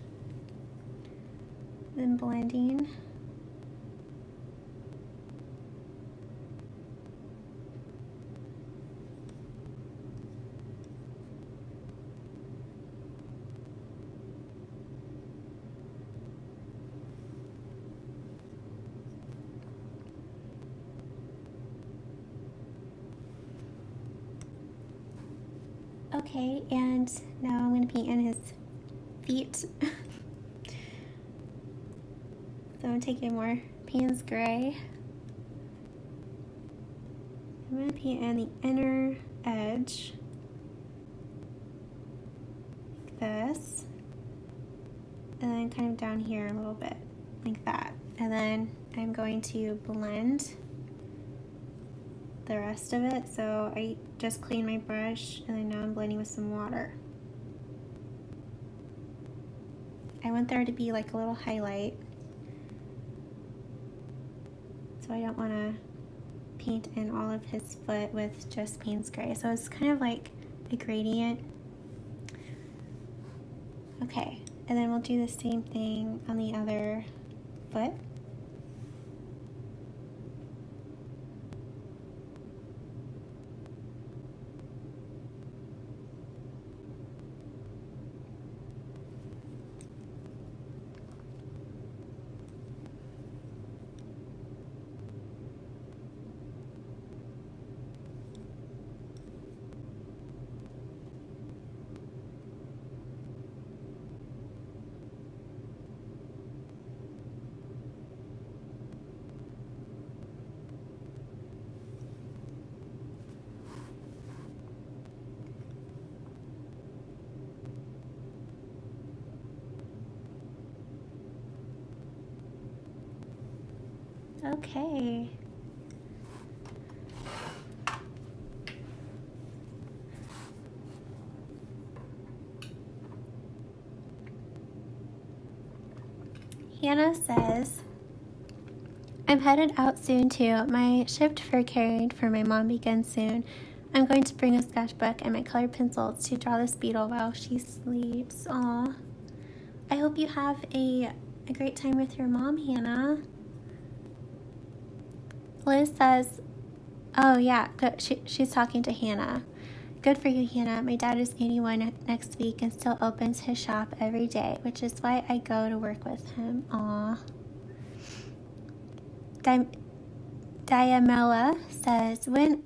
then blending. Okay, and now I'm going to paint in his feet. So I'm taking more Payne's Gray. I'm going to paint in the inner edge like this, and then kind of down here a little bit like that. And then I'm going to blend the rest of it. So I just cleaned my brush, and then now I'm blending with some water. I want there to be like a little highlight, so I don't want to paint in all of his foot with just Payne's Gray. So it's kind of like a gradient. Okay, and then we'll do the same thing on the other foot. Okay. Hannah says, I'm headed out soon too. My shift for caring for my mom begins soon. I'm going to bring a sketchbook and my colored pencils to draw this beetle while she sleeps. Aw. I hope you have a great time with your mom, Hannah. Liz says, oh yeah, good. She's talking to Hannah. Good for you, Hannah. My dad is 81 next week and still opens his shop every day, which is why I go to work with him. Aw. Diamela says, when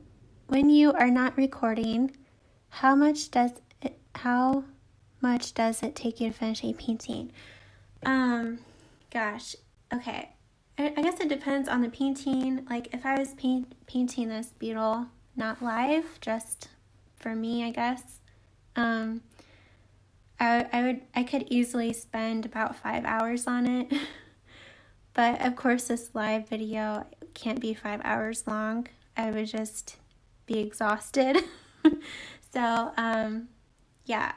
you are not recording, how much does it take you to finish a painting? Gosh, okay. I guess it depends on the painting. Like if I was painting this beetle, not live, just for me, I guess. I could easily spend about 5 hours on it. But of course this live video can't be 5 hours long. I would just be exhausted. So, yeah.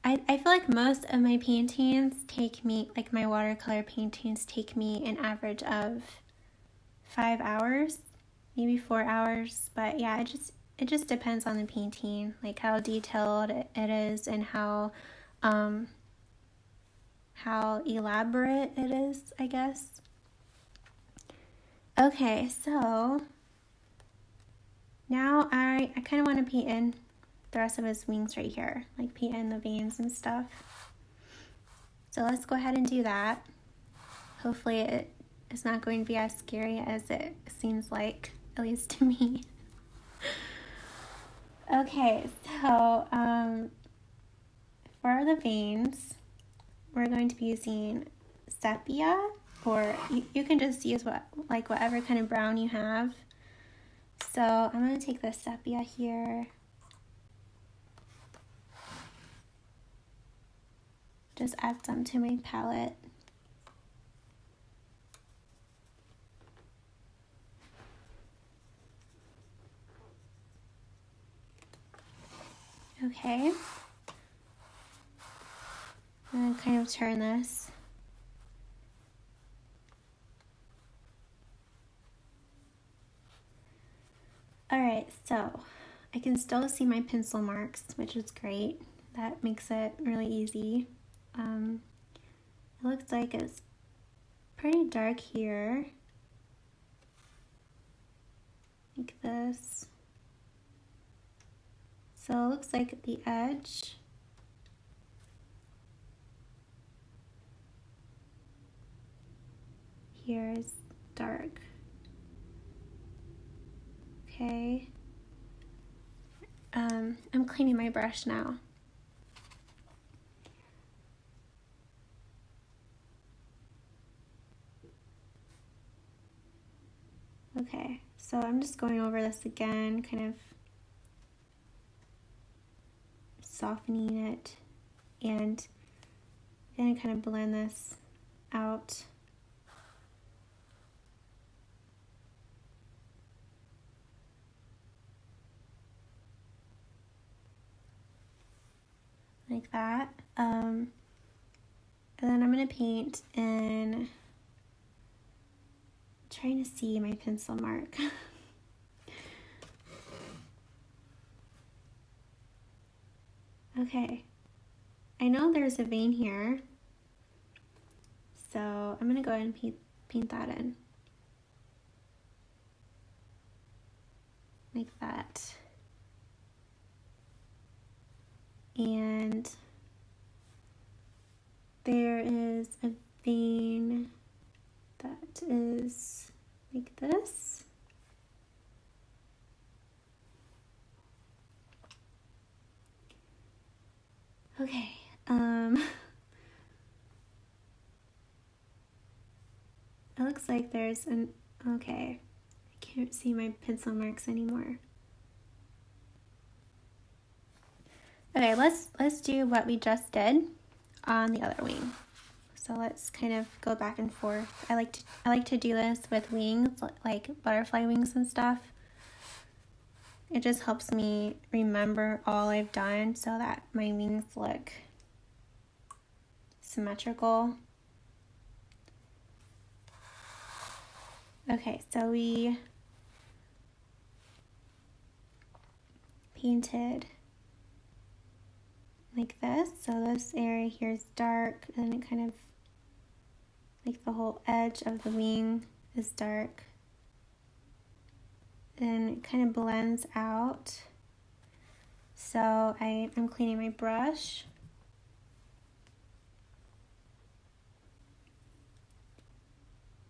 I feel like most of my paintings take me, like my watercolor paintings take me an average of 5 hours, maybe 4 hours. But yeah, it just depends on the painting, like how detailed it is and how elaborate it is, I guess. Okay, so now I kind of want to paint in the rest of his wings right here, like paint in the veins and stuff. So let's go ahead and do that. Hopefully it is not going to be as scary as it seems like, at least to me. Okay, so for the veins, we're going to be using sepia, or you can just use whatever kind of brown you have. So I'm going to take the sepia here. Just add some to my palette. Okay. I'm going to kind of turn this. Alright, so I can still see my pencil marks, which is great. That makes it really easy. It looks like it's pretty dark here. Like this. So it looks like the edge here is dark. Okay. I'm cleaning my brush now. Okay, so I'm just going over this again, kind of softening it, and then kind of blend this out. Like that. And then I'm going to paint in, trying to see my pencil mark. Okay, I know there's a vein here, so I'm going to go ahead and paint that in. Like that. And there is a vein that is like this. Okay, it looks like there's an, okay, I can't see my pencil marks anymore. Okay, let's do what we just did on the other wing. So let's kind of go back and forth. I like to do this with wings, like butterfly wings and stuff. It just helps me remember all I've done so that my wings look symmetrical. Okay, so we painted like this. So this area here is dark, and it kind of, like the whole edge of the wing is dark. And it kind of blends out. So I'm cleaning my brush.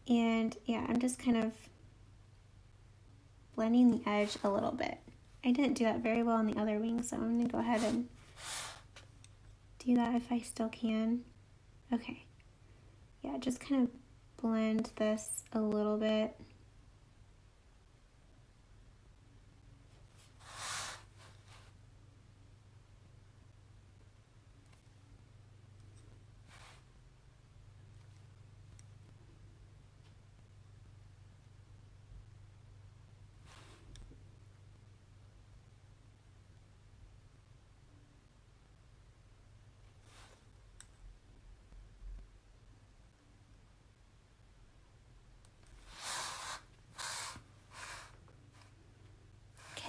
And yeah, I'm just kind of blending the edge a little bit. I didn't do that very well on the other wing, so I'm gonna go ahead and do that if I still can. Okay. Yeah, just kind of blend this a little bit.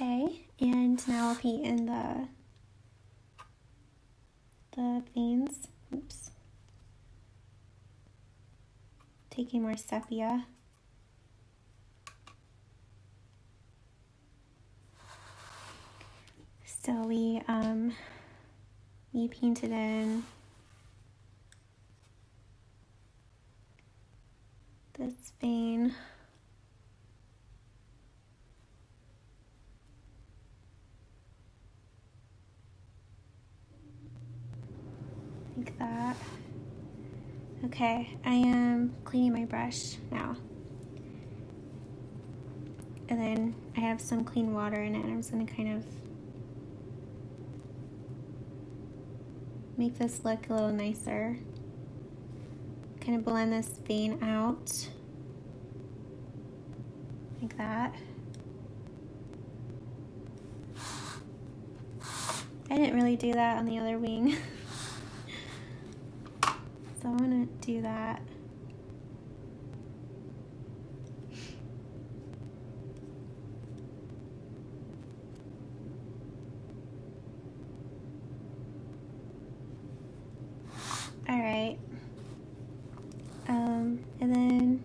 Okay, and now I'll paint in the veins. Oops. Taking more sepia. So we painted in this vein. Like that. Okay, I am cleaning my brush now. And then I have some clean water in it, and I'm just gonna kind of make this look a little nicer. Kind of blend this vein out. Like that. I didn't really do that on the other wing. So I'm gonna do that. All right. And then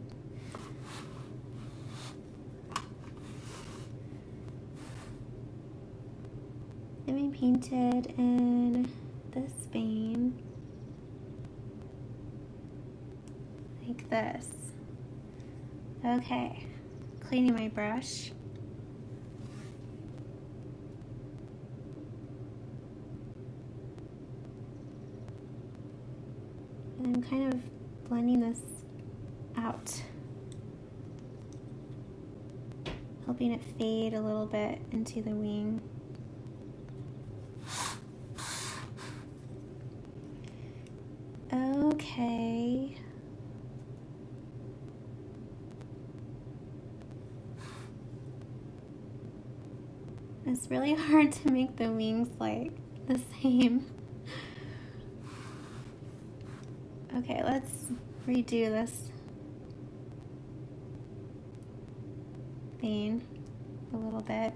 we painted in this vein. Like this. Okay, cleaning my brush. And I'm kind of blending this out. Helping it fade a little bit into the wing. Okay. It's really hard to make the wings like the same. Okay, let's redo this vein a little bit.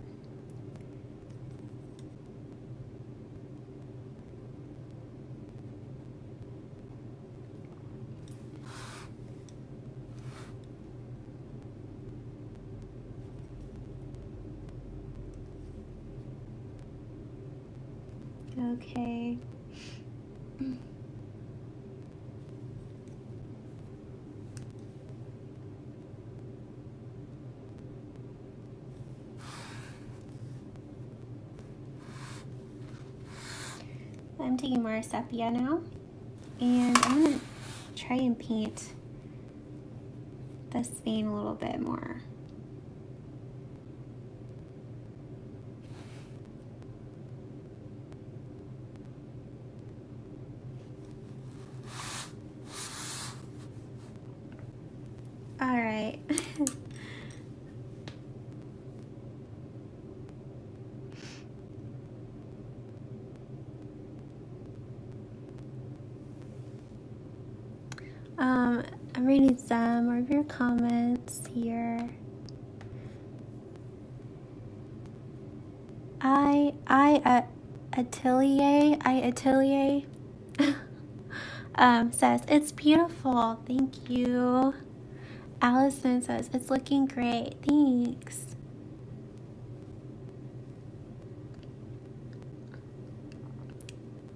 Okay. I'm taking more sepia now, and I'm gonna try and paint this vein a little bit more. All right. I'm reading some more of your comments here. Atelier says, it's beautiful. Thank you. Allison says, it's looking great. Thanks.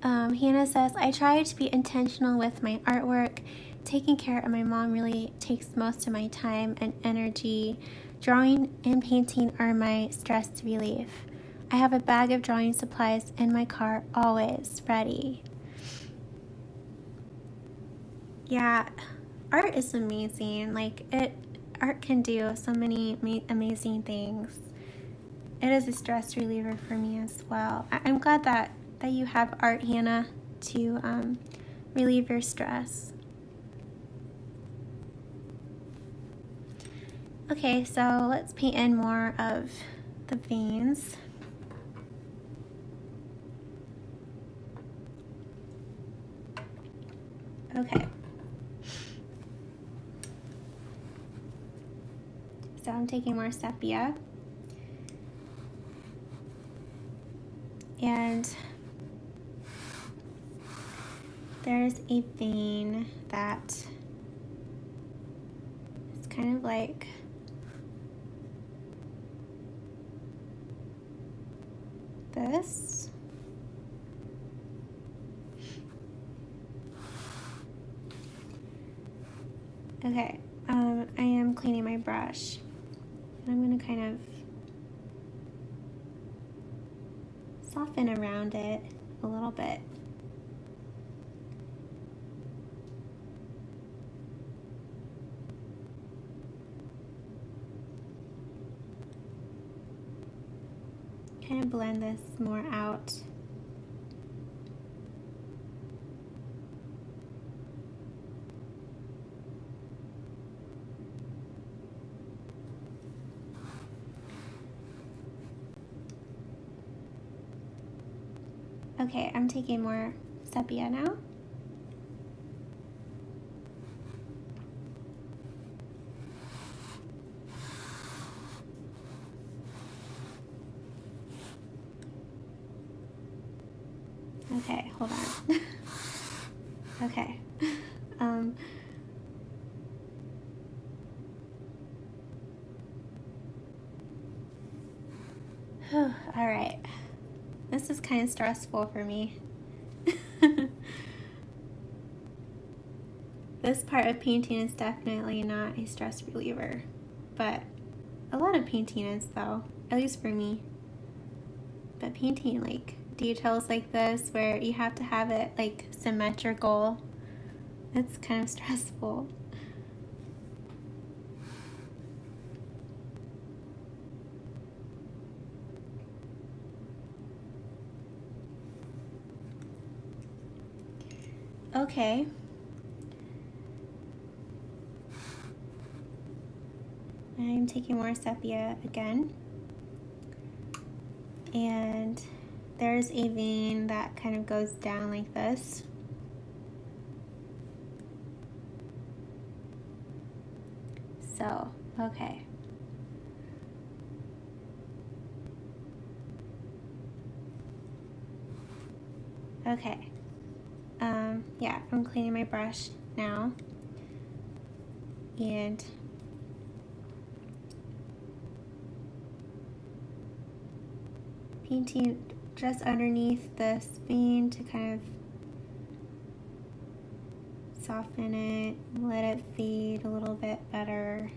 Hannah says, I try to be intentional with my artwork. Taking care of my mom really takes most of my time and energy. Drawing and painting are my stress relief. I have a bag of drawing supplies in my car, always ready. Yeah, art is amazing. Art can do so many amazing things. It is a stress reliever for me as well. I'm glad that you have art, Hannah, to relieve your stress. Okay, so let's paint in more of the veins. Okay. So I'm taking more sepia. And there's a vein that is kind of like this. Okay, I am cleaning my brush. And I'm going to kind of soften around it a little bit. Kind of blend this more out. Okay, I'm taking more sepia now. Okay, hold on. Okay. All right. This is kind of stressful for me. This part of painting is definitely not a stress reliever, but a lot of painting is, though, at least for me. But painting like details like this where you have to have it like symmetrical, it's kind of stressful. Okay. I'm taking more sepia again. And there's a vein that kind of goes down like this. So, okay. Okay. Yeah, I'm cleaning my brush now. And painting just underneath this vein to kind of soften it, let it fade a little bit better.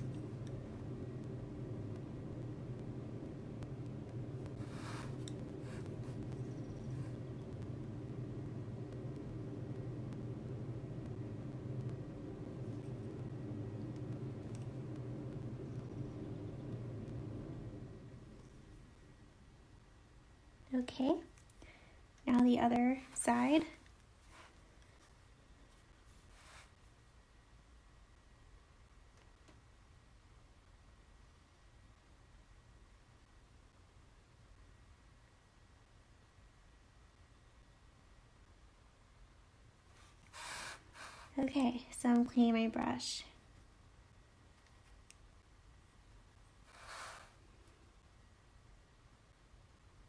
Okay, now the other side. Okay, so I'm cleaning my brush.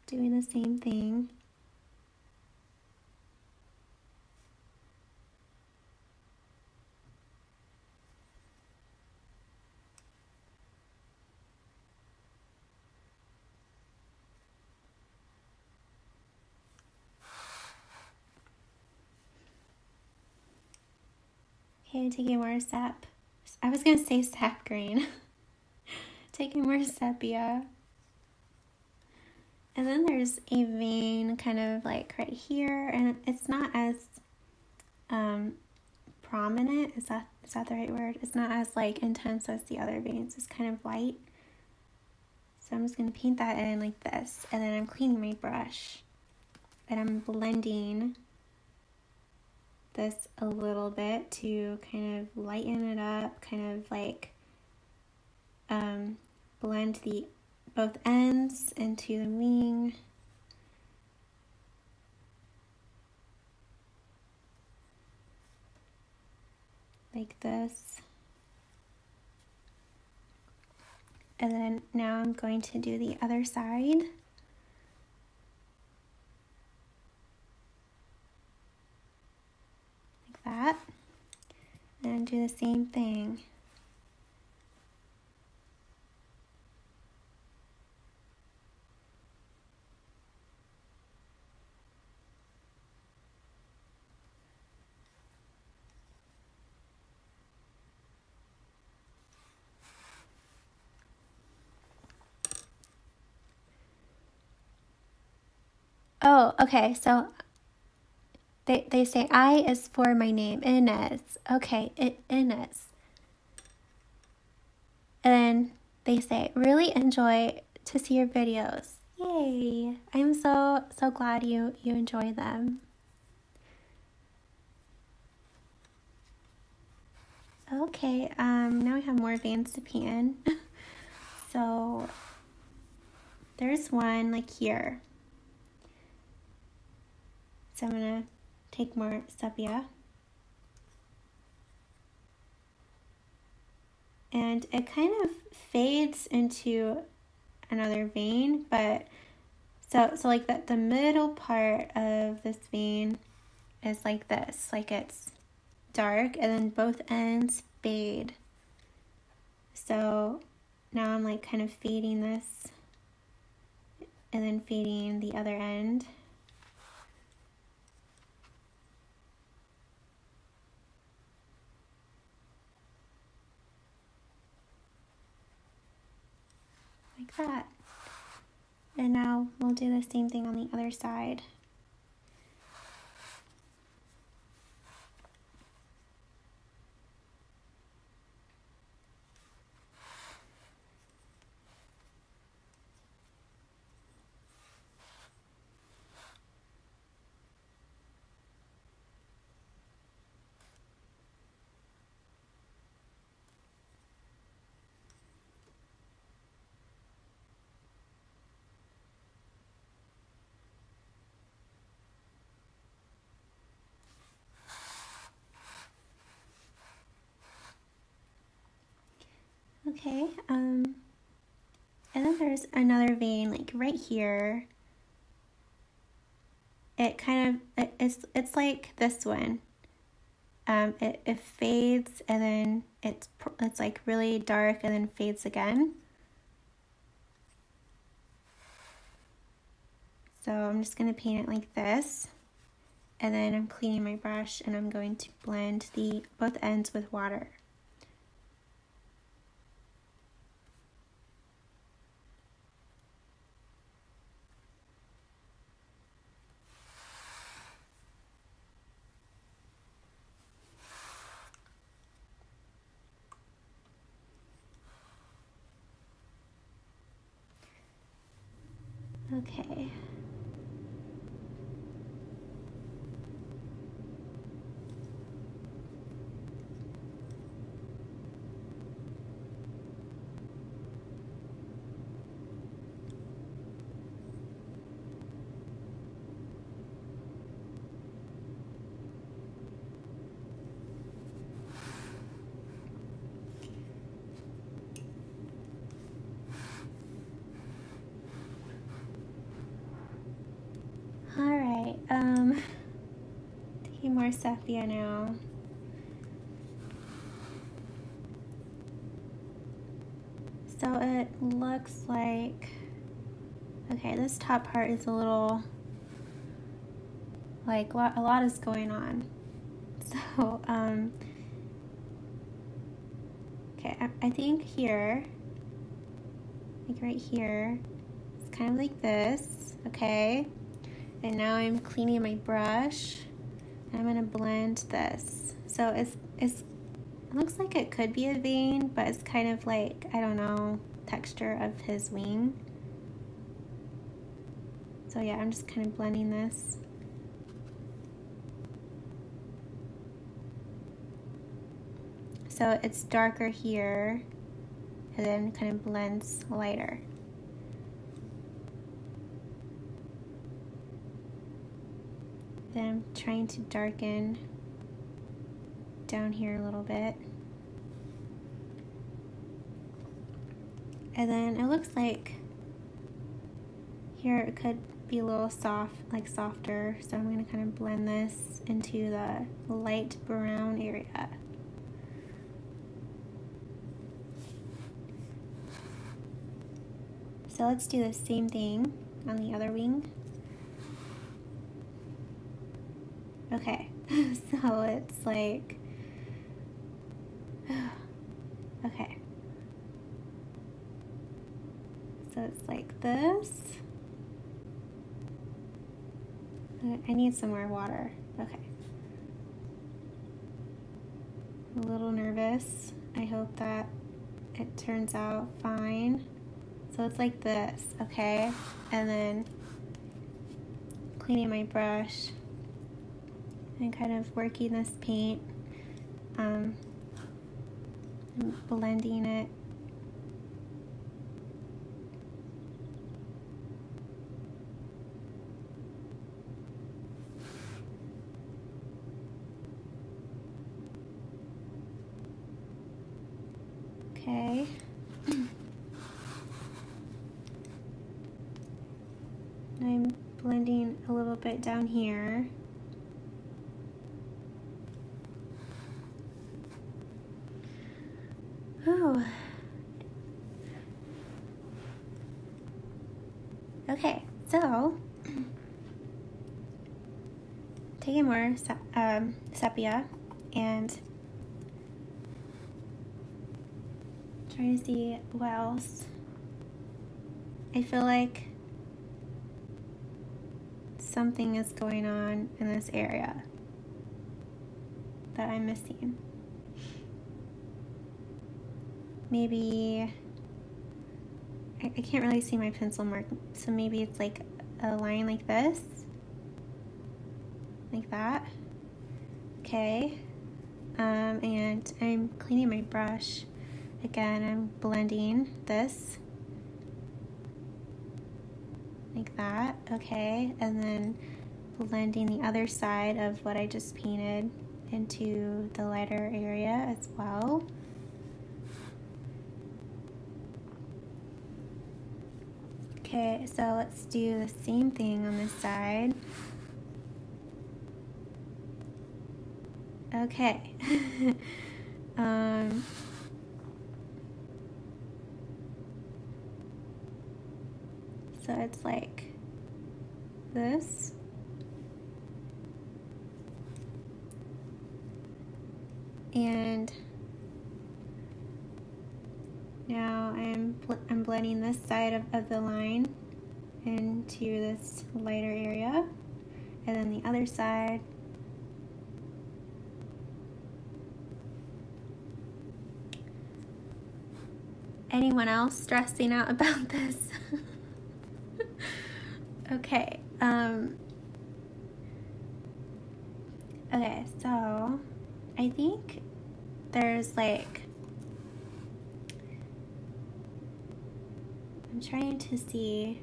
doing the same thing. Okay, taking more sap. I was gonna say sap green. Taking more sepia. And then there's a vein kind of like right here, and it's not as prominent. Is that the right word? It's not as like intense as the other veins. It's kind of light. So I'm just gonna paint that in like this, and then I'm cleaning my brush and I'm blending this a little bit to kind of lighten it up, kind of like blend the both ends into the wing. Like this. And then now I'm going to do the other side. Like that. And do the same thing. Oh, okay, so they say I is for my name, Inez. Okay, Inez. And then they say, really enjoy to see your videos. Yay! I'm so glad you enjoy them. Okay, now we have more veins to paint in. So there's one like here. So I'm gonna take more sepia. And it kind of fades into another vein, but so like the middle part of this vein is like this, like it's dark, and then both ends fade. So now I'm like kind of fading this and then fading the other end. Like that. And now we'll do the same thing on the other side. Okay, and then there's another vein like right here. It kind of, it's like this one. It fades, and then it's like really dark and then fades again. So I'm just gonna paint it like this, and then I'm cleaning my brush and I'm going to blend both ends with water. Okay. more sepia now. So it looks like, okay, this top part is a little, like a lot is going on. So, okay, I think here, like right here, it's kind of like this, okay? And now I'm cleaning my brush. I'm gonna blend this. So it looks like it could be a vein, but it's kind of like, I don't know, texture of his wing. So yeah, I'm just kind of blending this. So it's darker here, and then kind of blends lighter. Then I'm trying to darken down here a little bit. And then it looks like here it could be a little soft, like softer. So I'm gonna kind of blend this into the light brown area. So let's do the same thing on the other wing. Okay, so it's like, okay. So it's like this. I need some more water. Okay. I'm a little nervous. I hope that it turns out fine. So it's like this, okay? And then cleaning my brush and kind of working this paint, and blending it. Okay. I'm blending a little bit down here. Oh. Okay, so taking more sepia and trying to see what else. I feel like something is going on in this area that I'm missing. Maybe, I can't really see my pencil mark, so maybe it's like a line like this, like that. Okay, and I'm cleaning my brush. Again, I'm blending this, like that, okay, and then blending the other side of what I just painted into the lighter area as well. Okay, so let's do the same thing on this side. Okay. So it's like this. And now I'm blending this side of the line into this lighter area, and then the other side. Anyone else stressing out about this? Okay. Okay, so I think there's like, I'm trying to see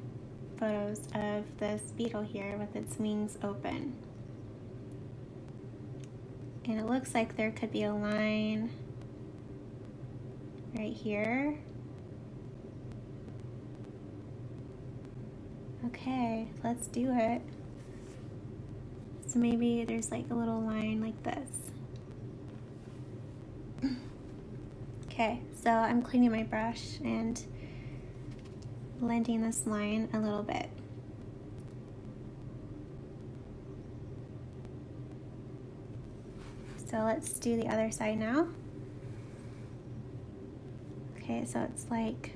photos of this beetle here with its wings open. And it looks like there could be a line right here. Okay, let's do it. So maybe there's like a little line like this. Okay, so I'm cleaning my brush and blending this line a little bit. So let's do the other side now. Okay, so it's like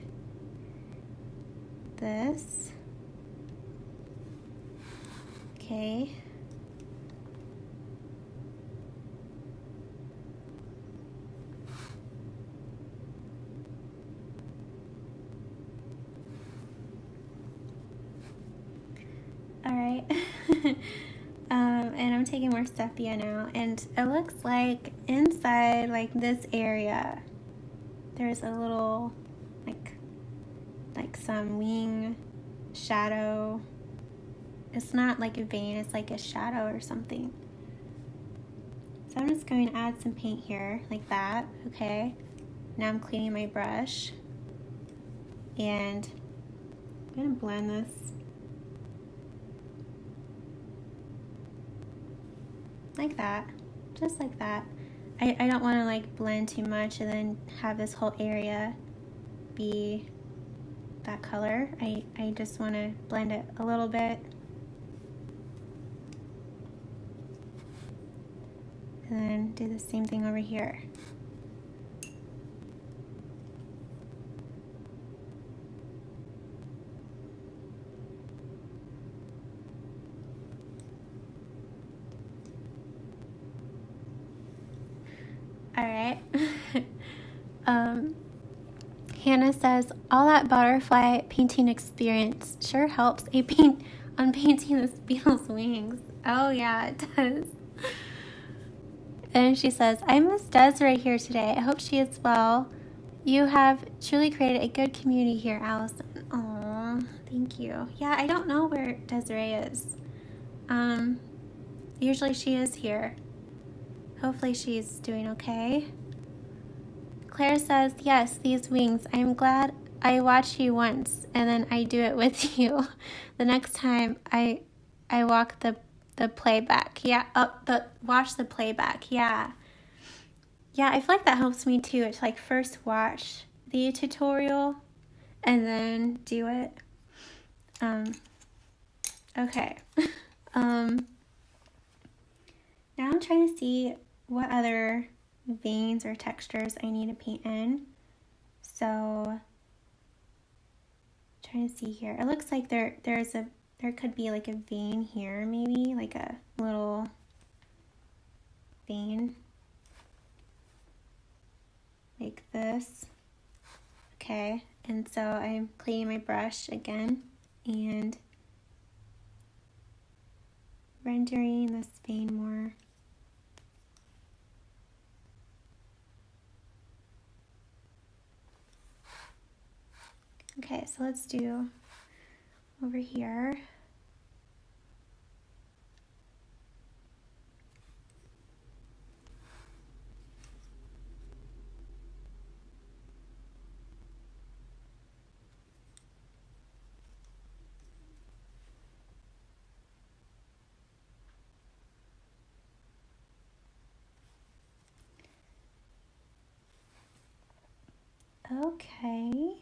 this. Okay. All right. And I'm taking more sepia now, and it looks like inside like this area there's a little like some wing shadow. It's not like a vein, it's like a shadow or something. So I'm just going to add some paint here like that. Okay, now I'm cleaning my brush and I'm gonna blend this. Like that, just like that. I don't want to like blend too much and then have this whole area be that color. I just want to blend it a little bit. And then do the same thing over here. All right. Hannah says, all that butterfly painting experience sure helps on painting this beetle's wings. Oh yeah, it does. And she says, I miss Desiree here today. I hope she is well. You have truly created a good community here, Allison. Aw, thank you. Yeah, I don't know where Desiree is. Usually she is here. Hopefully she's doing okay. Claire says, yes, these wings. I am glad I watched you once and then I do it with you. The next time I walk the playback. Yeah, watch the playback. Yeah. Yeah, I feel like that helps me too, to like first watch the tutorial and then do it. Okay. Now I'm trying to see what other veins or textures I need to paint in. So trying to see here. It looks like there could be like a vein here, maybe like a little vein like this. Okay, and so I'm cleaning my brush again and rendering this vein more. Okay, so let's do over here. Okay.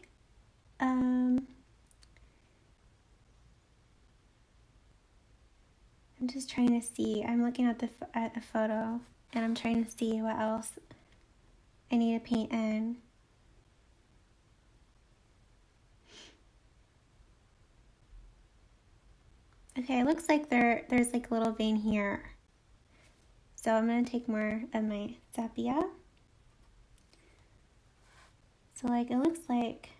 I'm just trying to see. I'm looking at a photo and I'm trying to see what else I need to paint in. Okay, it looks like there's like a little vein here. So I'm going to take more of my sepia. So like it looks like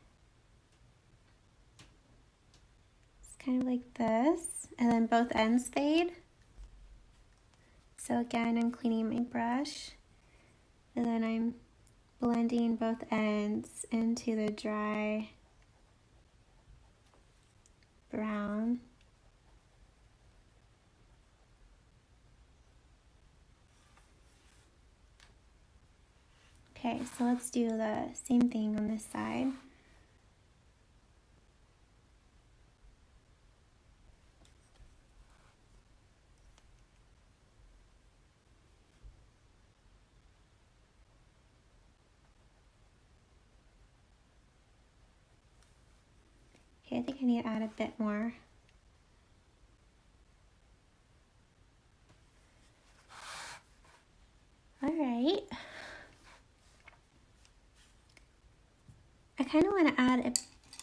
it's kind of like this, and then both ends fade. So again, I'm cleaning my brush and then I'm blending both ends into the dry brown. Okay, so let's do the same thing on this side. Okay, I think I need to add a bit more. All right. I kind of want to add a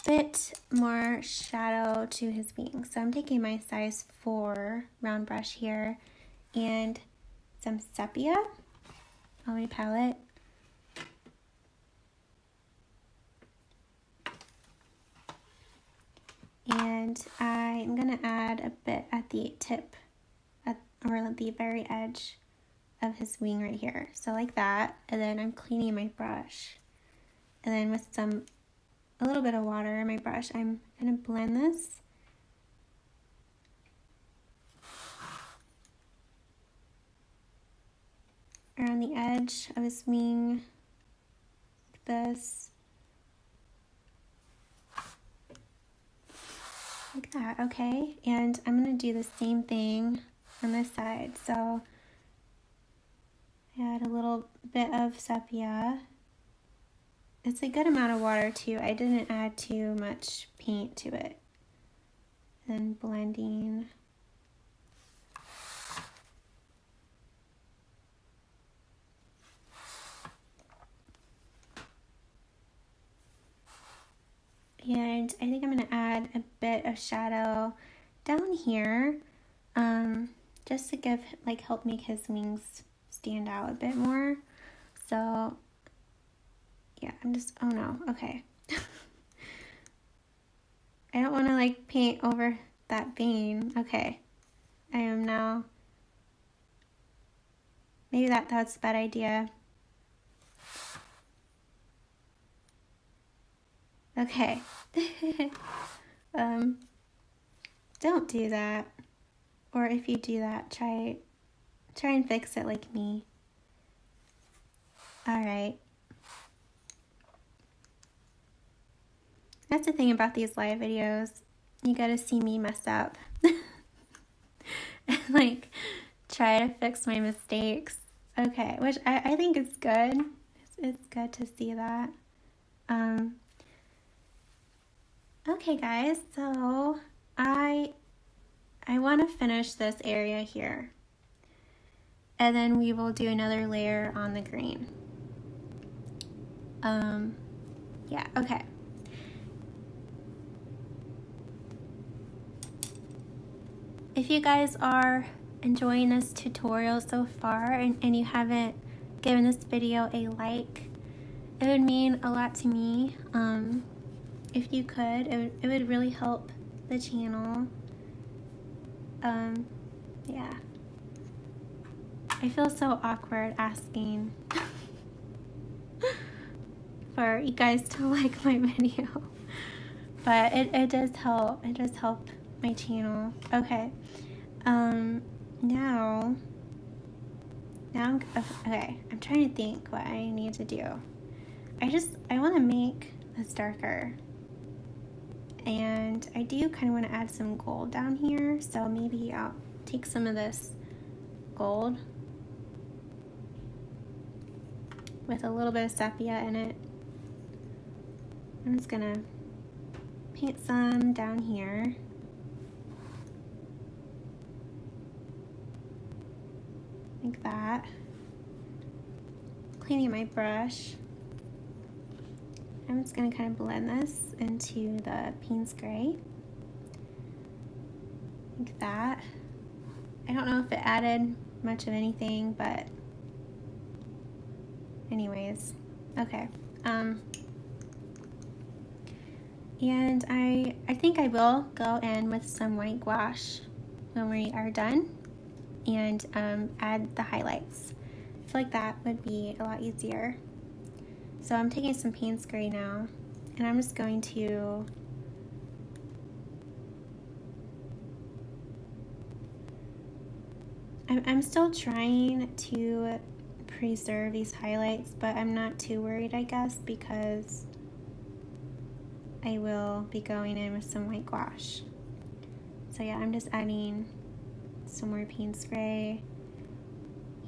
bit more shadow to his wings. So I'm taking my size 4 round brush here and some sepia on my palette. And I'm gonna add a bit at the tip or at the very edge of his wing right here. So like that, and then I'm cleaning my brush. And then with a little bit of water in my brush, I'm gonna blend this. Around the edge of his wing, like this. Like that, okay? And I'm gonna do the same thing on this side. So add a little bit of sepia. It's a good amount of water too. I didn't add too much paint to it. Then blending. And I think I'm gonna add a bit of shadow down here, just to help make his wings stand out a bit more. So yeah, oh no, okay. I don't want to paint over that vein. Okay, I am now, maybe that's a bad idea. Okay. Don't do that. Or if you do that, try and fix it like me. All right. That's the thing about these live videos. You gotta see me mess up. And try to fix my mistakes. Okay, which I think is good. It's good to see that. Okay guys, so I want to finish this area here. And then we will do another layer on the green. Yeah, okay. If you guys are enjoying this tutorial so far and you haven't given this video a like, it would mean a lot to me. If you could, it would really help the channel. Yeah. I feel so awkward asking for you guys to like my video, but it does help. It does help my channel. Okay. Now okay. I'm trying to think what I need to do. I want to make this darker. And I do kind of want to add some gold down here, so maybe I'll take some of this gold with a little bit of sepia in it. I'm just gonna paint some down here. Like that. Cleaning my brush. I'm just going to kind of blend this into the Payne's Gray. Like that. I don't know if it added much of anything, but anyways. Okay. And I think I will go in with some white gouache when we are done and add the highlights. I feel like that would be a lot easier. So I'm taking some Payne's Gray now, and I'm just going to I'm still trying to preserve these highlights, but I'm not too worried, I guess, because I will be going in with some white gouache. So yeah, I'm just adding some more Payne's Gray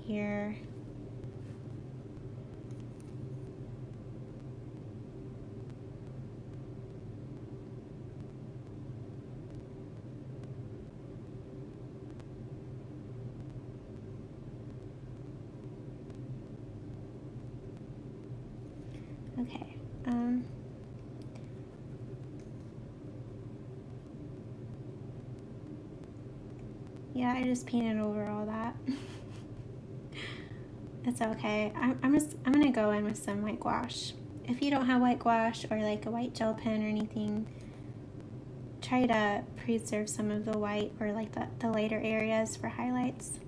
here. Yeah, I just painted over all that. It's okay. I'm gonna go in with some white gouache. If you don't have white gouache or like a white gel pen or anything, try to preserve some of the white or like the lighter areas for highlights.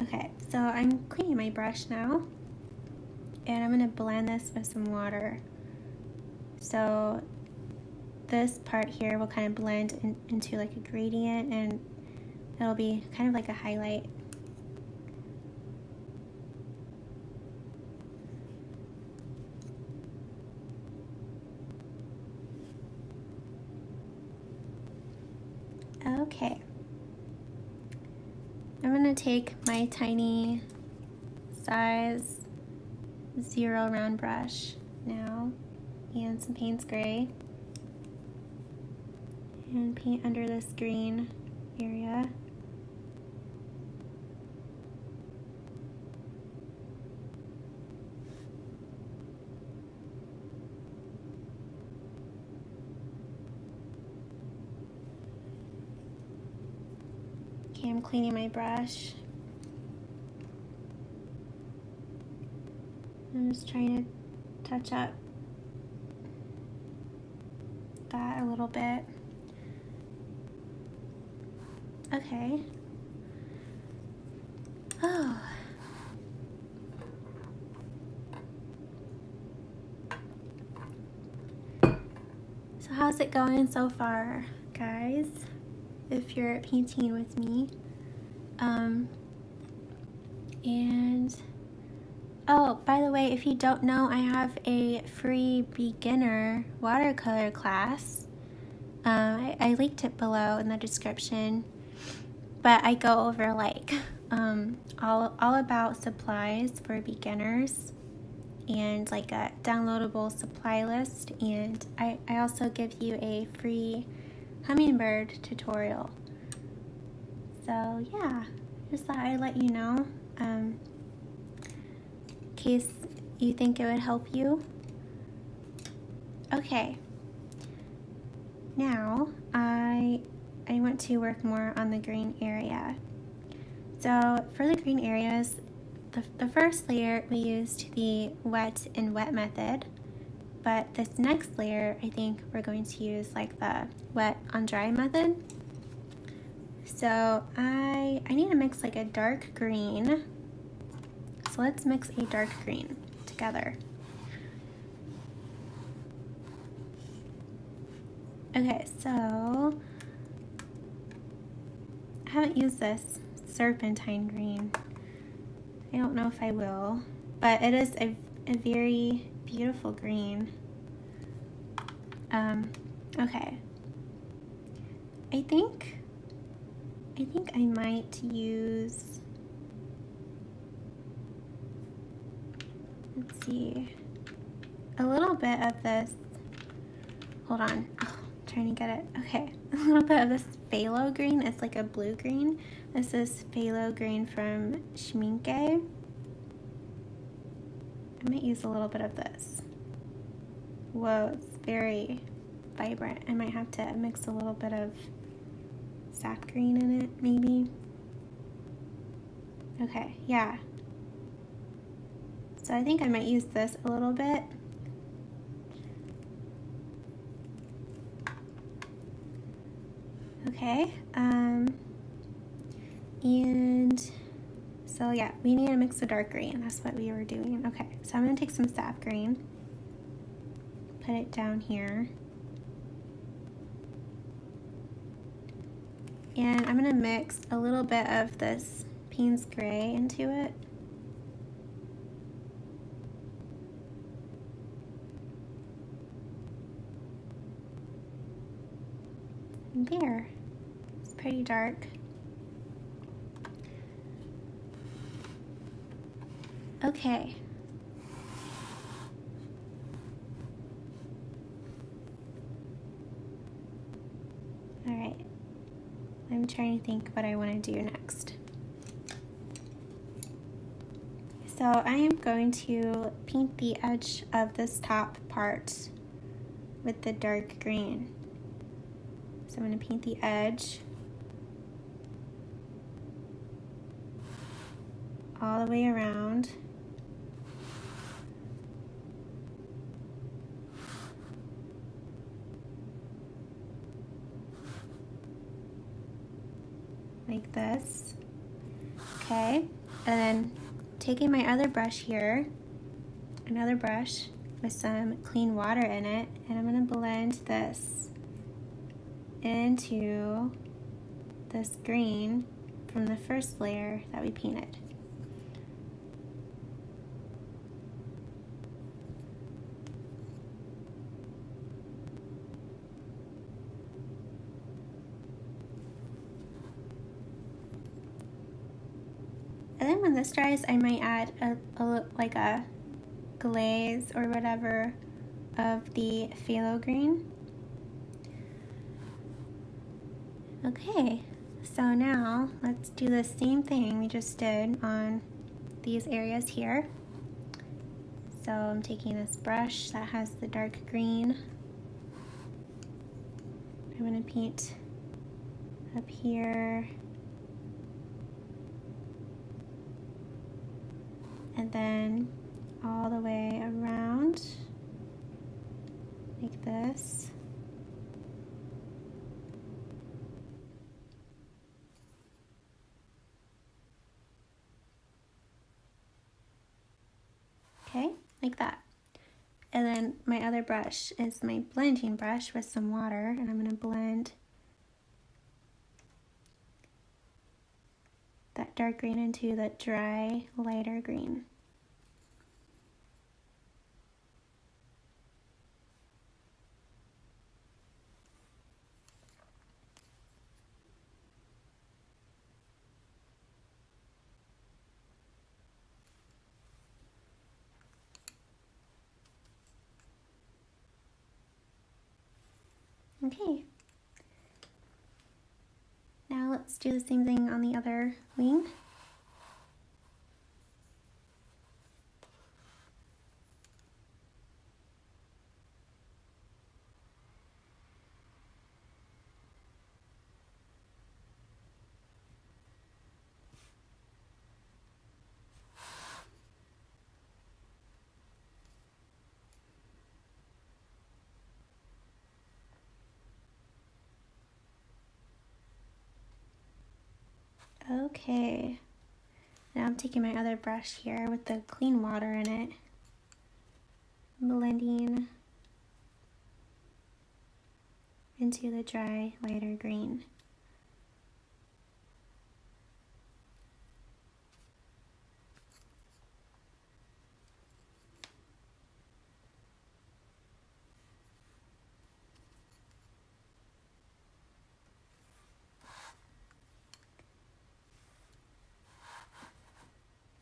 Okay, so I'm cleaning my brush now, and I'm gonna blend this with some water. So this part here will kind of blend into like a gradient, and it'll be kind of like a highlight. Okay. I'm gonna take my tiny size 0 round brush now and some Payne's Gray and paint under this green area. Okay, I'm cleaning my brush. I'm just trying to touch up that a little bit. Okay. Oh. So how's it going so far, guys? If you're painting with me. And oh, by the way, if you don't know, I have a free beginner watercolor class. I linked it below in the description, but I go over like all about supplies for beginners and like a downloadable supply list, and I also give you a free hummingbird tutorial. So yeah, just thought I'd let you know in case you think it would help you. Okay, now I want to work more on the green area. So for the green areas, the first layer we used the wet and wet method, but this next layer I think we're going to use like the wet on dry method. So I need to mix like a dark green. So let's mix a dark green together. Okay, so I haven't used this serpentine green. I don't know if I will, but it is a very beautiful green. Okay. I think I might use, let's see, a little bit of this. Hold on. Oh, I'm trying to get it. Okay. A little bit of this phthalo green. It's like a blue green. This is phthalo green from Schminke. I might use a little bit of this. Whoa, it's very vibrant. I might have to mix a little bit of sap green in it, maybe. Okay, yeah. So I think I might use this a little bit. Okay, and so yeah, we need to mix the dark green. That's what we were doing. Okay, so I'm gonna take some sap green, put it down here. And I'm gonna mix a little bit of this Payne's Gray into it. And there, it's pretty dark. Okay. All right. I'm trying to think what I want to do next. So I am going to paint the edge of this top part with the dark green. So I'm going to paint the edge all the way around. Like this. Okay, and then taking my other brush here, another brush with some clean water in it, and I'm going to blend this into this green from the first layer that we painted. And then when this dries, I might add like a glaze or whatever of the phthalo green. Okay, so now let's do the same thing we just did on these areas here. So I'm taking this brush that has the dark green. I'm going to paint up here. And then all the way around, like this. Okay, like that. And then my other brush is my blending brush with some water, and I'm going to blend that dark green into the dry, lighter green. Okay. Now let's do the same thing on the other wing. Okay, now I'm taking my other brush here with the clean water in it, blending into the dry, lighter green.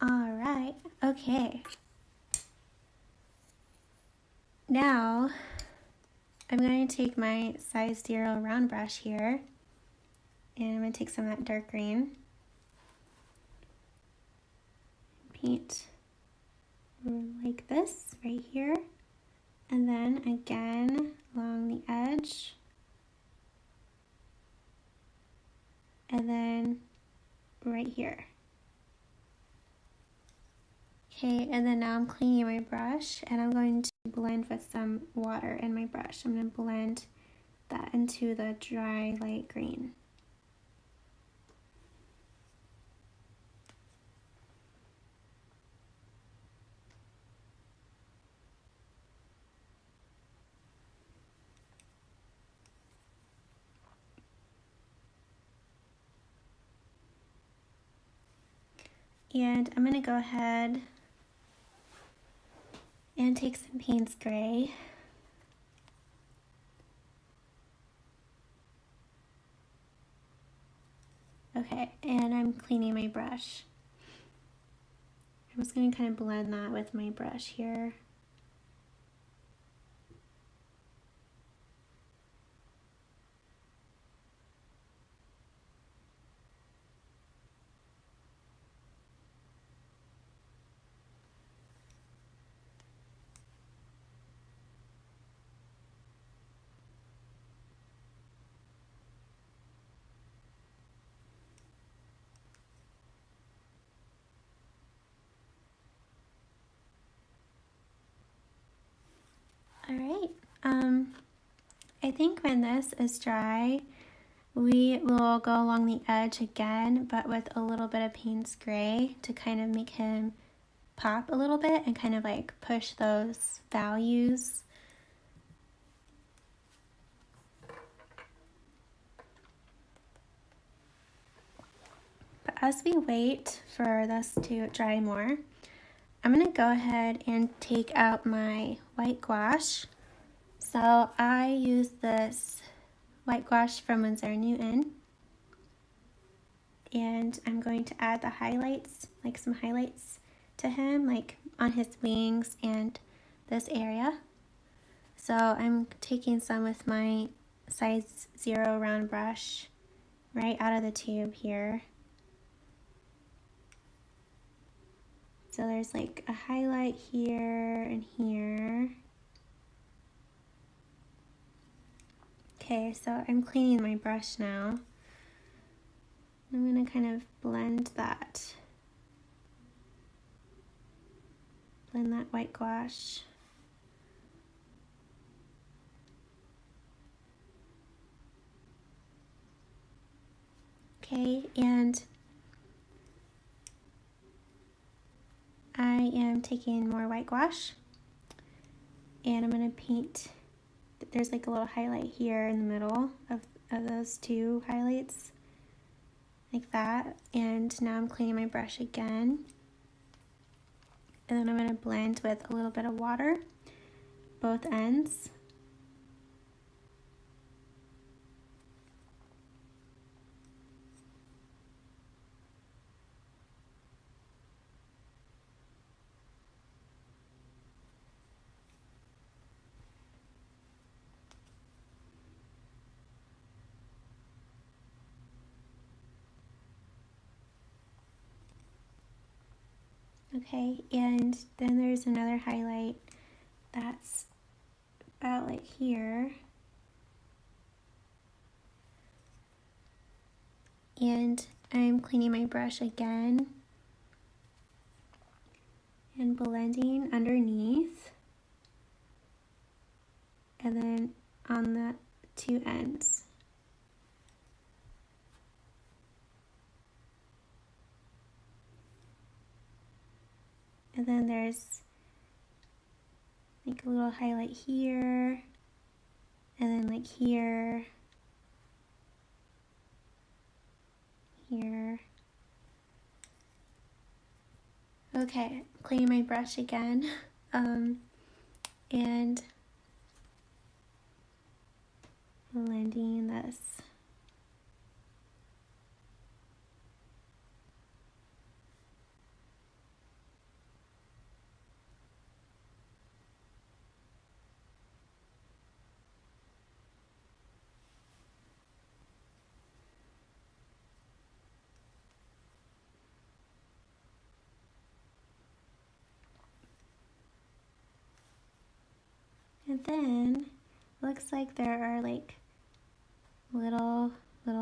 All right, okay. Now, I'm going to take my size 0 round brush here, and I'm going to take some of that dark green, paint like this right here, and then again along the edge, and then right here. Okay, and then now I'm cleaning my brush, and I'm going to blend with some water in my brush. I'm going to blend that into the dry light green. And I'm going to go ahead and take some Payne's Gray. Okay, and I'm cleaning my brush. I'm just going to kind of blend that with my brush here. All right, I think when this is dry, we will go along the edge again, but with a little bit of Payne's Gray to kind of make him pop a little bit and kind of like push those values. But as we wait for this to dry more, I'm going to go ahead and take out my white gouache. So I use this white gouache from Winsor & Newton, and I'm going to add the highlights, like some highlights to him, like on his wings and this area. So I'm taking some with my size 0 round brush right out of the tube here. So there's like a highlight here and here. Okay, so I'm cleaning my brush now. I'm going to kind of blend that white gouache. Okay, and I am taking more white gouache, and I'm going to paint. There's like a little highlight here in the middle of those two highlights, like that. And now I'm cleaning my brush again. And then I'm going to blend with a little bit of water, both ends. Okay, and then there's another highlight that's about like here. And I'm cleaning my brush again and blending underneath, and then on the two ends. And then there's like a little highlight here, and then like here, here. Okay, cleaning my brush again, and blending this. And then looks like there are like little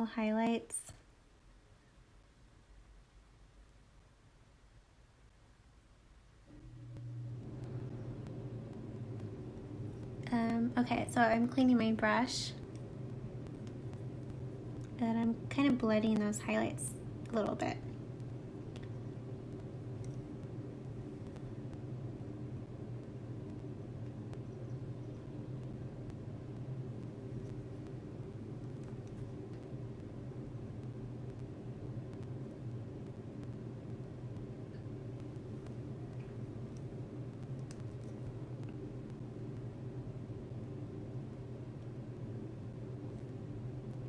highlights. Okay, so I'm cleaning my brush, and I'm kind of blending those highlights a little bit.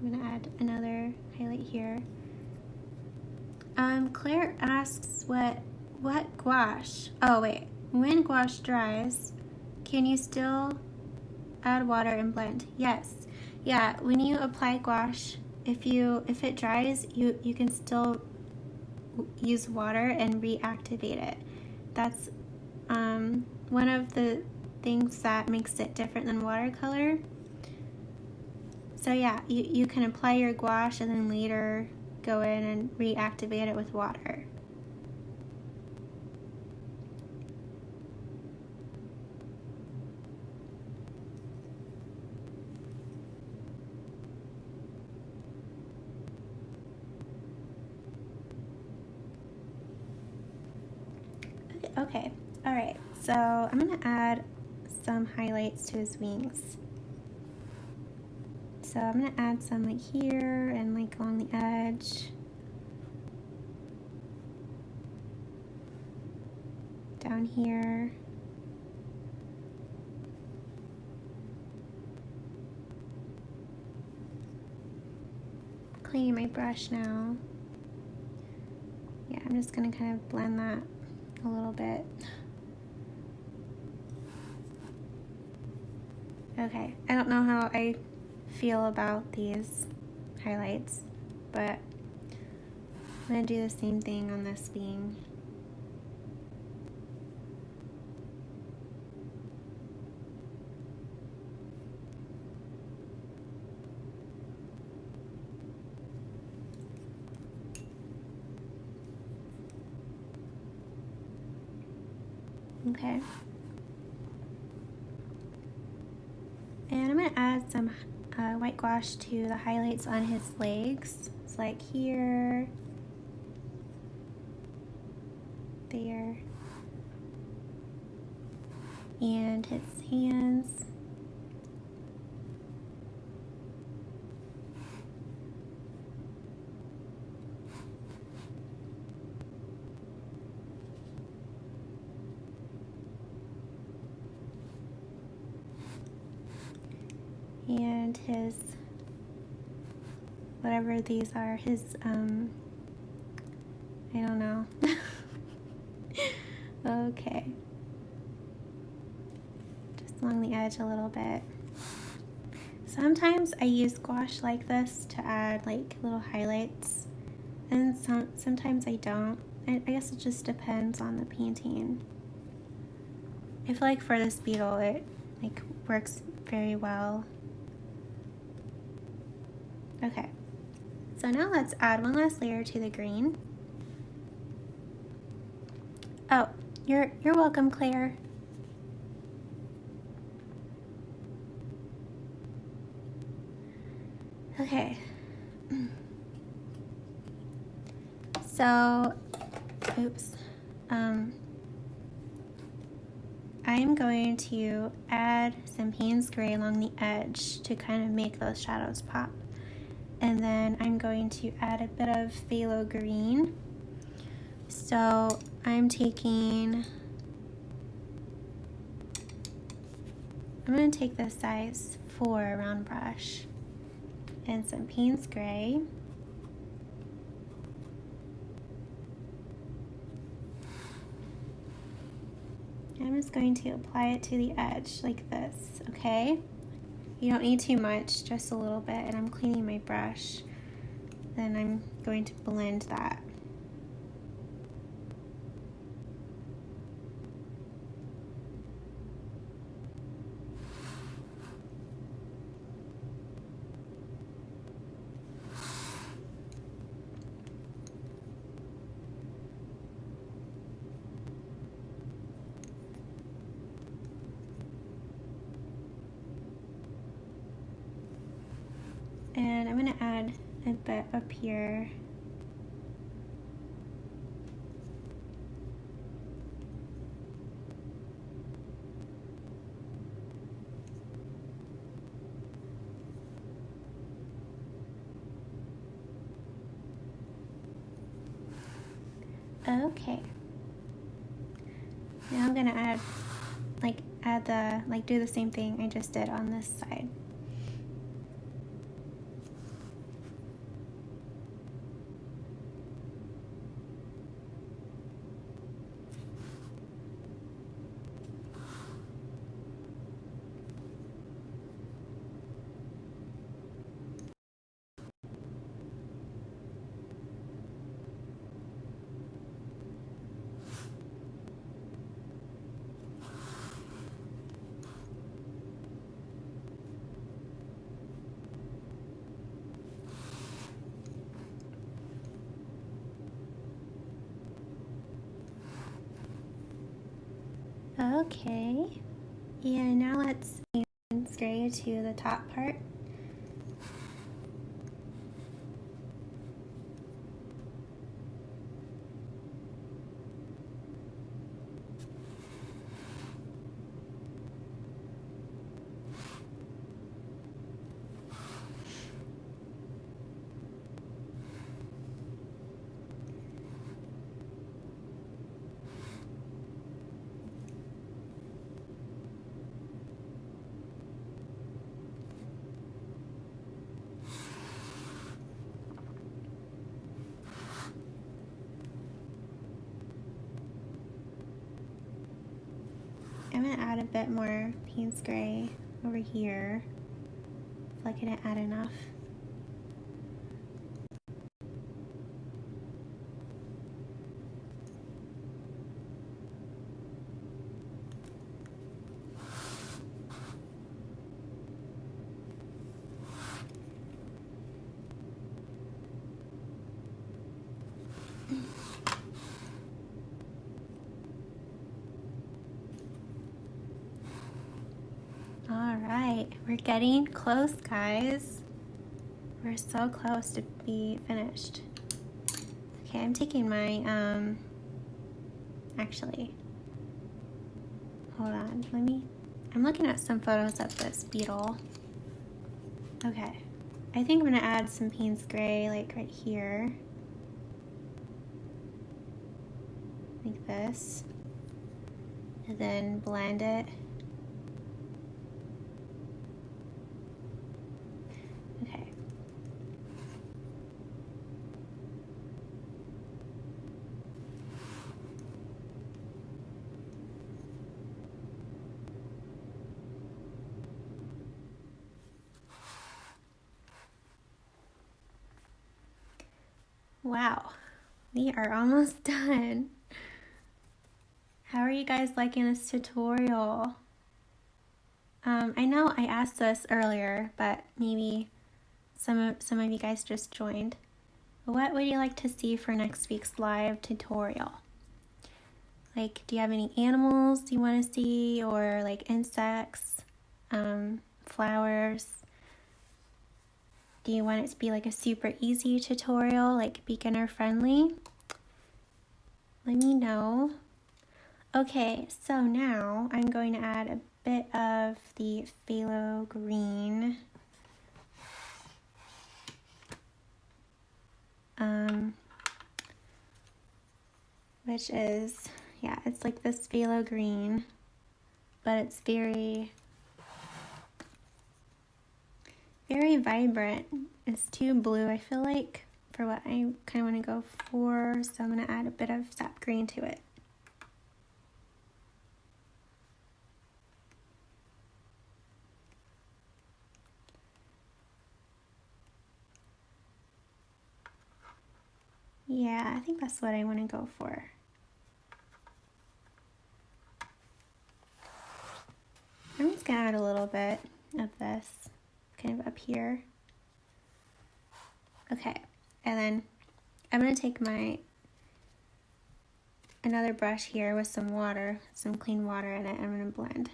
I'm gonna add another highlight here. Claire asks what gouache? Oh wait, when gouache dries, can you still add water and blend? Yes. Yeah, when you apply gouache, if it dries, you can still use water and reactivate it. That's one of the things that makes it different than watercolor. So yeah, you can apply your gouache and then later go in and reactivate it with water. Okay, all right, so I'm gonna add some highlights to his wings. So I'm gonna add some like here and like along the edge. Down here. Cleaning my brush now. Yeah, I'm just gonna kind of blend that a little bit. Okay, I don't know how I feel about these highlights, but I'm gonna do the same thing on this wing. Okay. And I'm gonna add some white gouache to the highlights on his legs. It's like here, there, and his hands. And his, whatever these are, his, I don't know. Okay. Just along the edge a little bit. Sometimes I use gouache like this to add like little highlights, and sometimes I don't. I guess it just depends on the painting. I feel like for this beetle it like works very well. Okay, so now let's add one last layer to the green. Oh, you're welcome, Claire. Okay. So, oops. I'm going to add some Payne's gray along the edge to kind of make those shadows pop. And then I'm going to add a bit of phthalo green. So I'm going to take the size 4 round brush and some Payne's gray. I'm just going to apply it to the edge like this, okay? You don't need too much, just a little bit, and I'm cleaning my brush. Then I'm going to blend that. And I'm going to add a bit up here. Okay. Now I'm going to do the same thing I just did on this side. Okay, and now let's gray to the top part. I'm gonna add a bit more Payne's Gray over here. I feel like I didn't add enough. All right, we're getting close, guys. We're so close to be finished. Okay, I'm taking my, actually, hold on, I'm looking at some photos of this beetle. Okay, I think I'm gonna add some Payne's Gray, like right here. Like this. And then blend it. Okay. Wow, we are almost done. How are you guys liking this tutorial? I know I asked this earlier, but maybe some of you guys just joined. What would you like to see for next week's live tutorial? Like, do you have any animals you want to see, or like insects, flowers? Do you want it to be like a super easy tutorial, like beginner friendly? Let me know. Okay, so now I'm going to add a bit of the phthalo green. Which is, yeah, it's like this phthalo green, but it's very, very vibrant. It's too blue, I feel like, for what I kind of want to go for, so I'm going to add a bit of sap green to it. Yeah, I think that's what I want to go for. I'm just going to add a little bit of this kind of up here. Okay, and then I'm going to take another brush here with some water, some clean water in it, and I'm going to blend.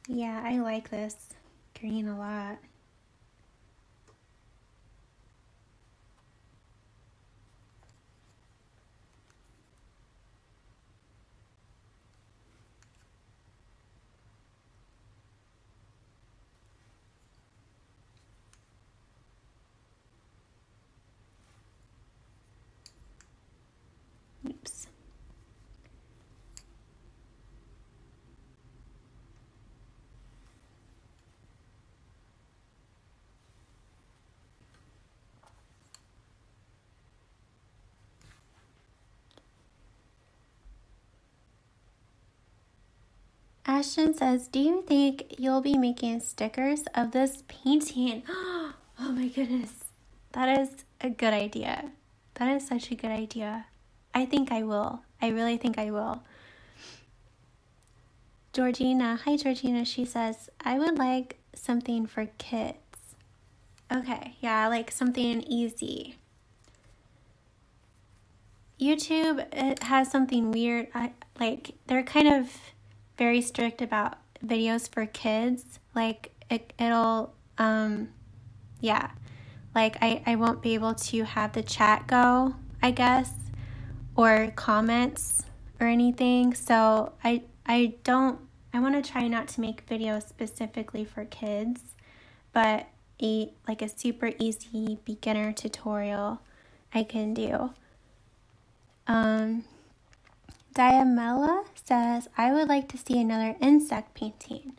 Yeah, I like this green a lot. Oops. Ashton says, do you think you'll be making stickers of this painting? Oh my goodness. That is a good idea. That is such a good idea. I think I will. I really think I will. Georgina, hi Georgina, she says, I would like something for kids. Okay, yeah, like something easy. YouTube, it has something weird. Like, they're kind of very strict about videos for kids. Like it'll yeah, like I won't be able to have the chat go, I guess, or comments or anything. So I want to try not to make videos specifically for kids, but like a super easy beginner tutorial I can do. Diamela says, I would like to see another insect painting.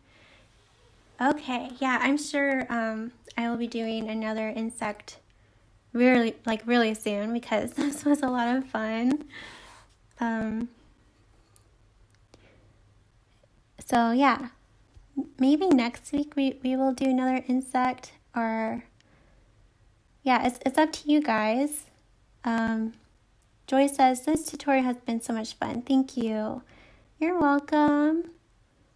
Okay, yeah, I'm sure I will be doing another insect really soon, because this was a lot of fun. So yeah, maybe next week we will do another insect, or yeah, it's up to you guys. Joy says, this tutorial has been so much fun. Thank you. You're welcome.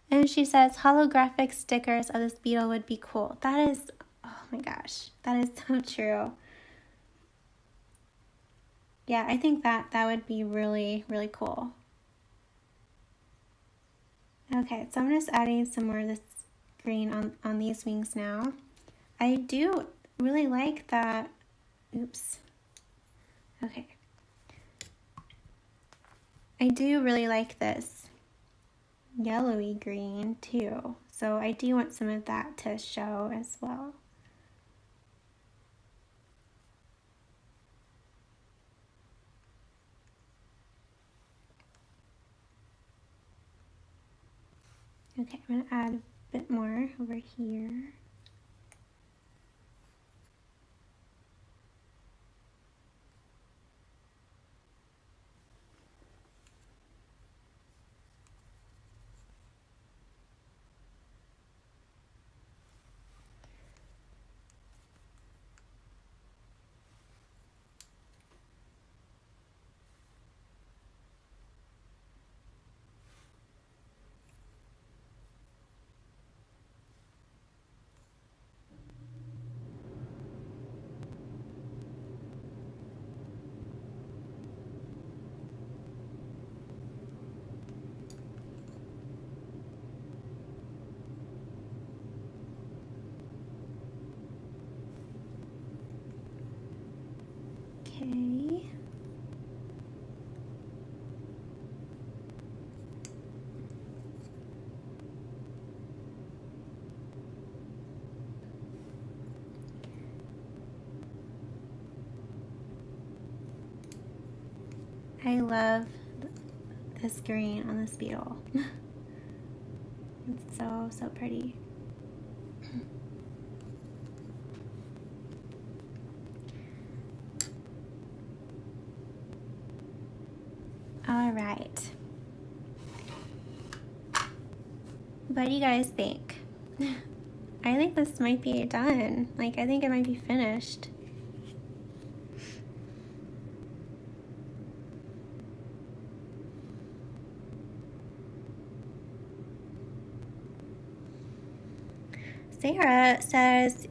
And she says, holographic stickers of this beetle would be cool. That is, oh my gosh, that is so true. Yeah, I think that would be really, really cool. Okay, so I'm just adding some more of this green on these wings now. I do really like that. Oops. Okay. I do really like this yellowy green too. So I do want some of that to show as well. Okay, I'm going to add a bit more over here. Okay. I love this green on this beetle. It's so pretty. All right. What do you guys think? I think this might be done. Like, I think it might be finished. Sarah says,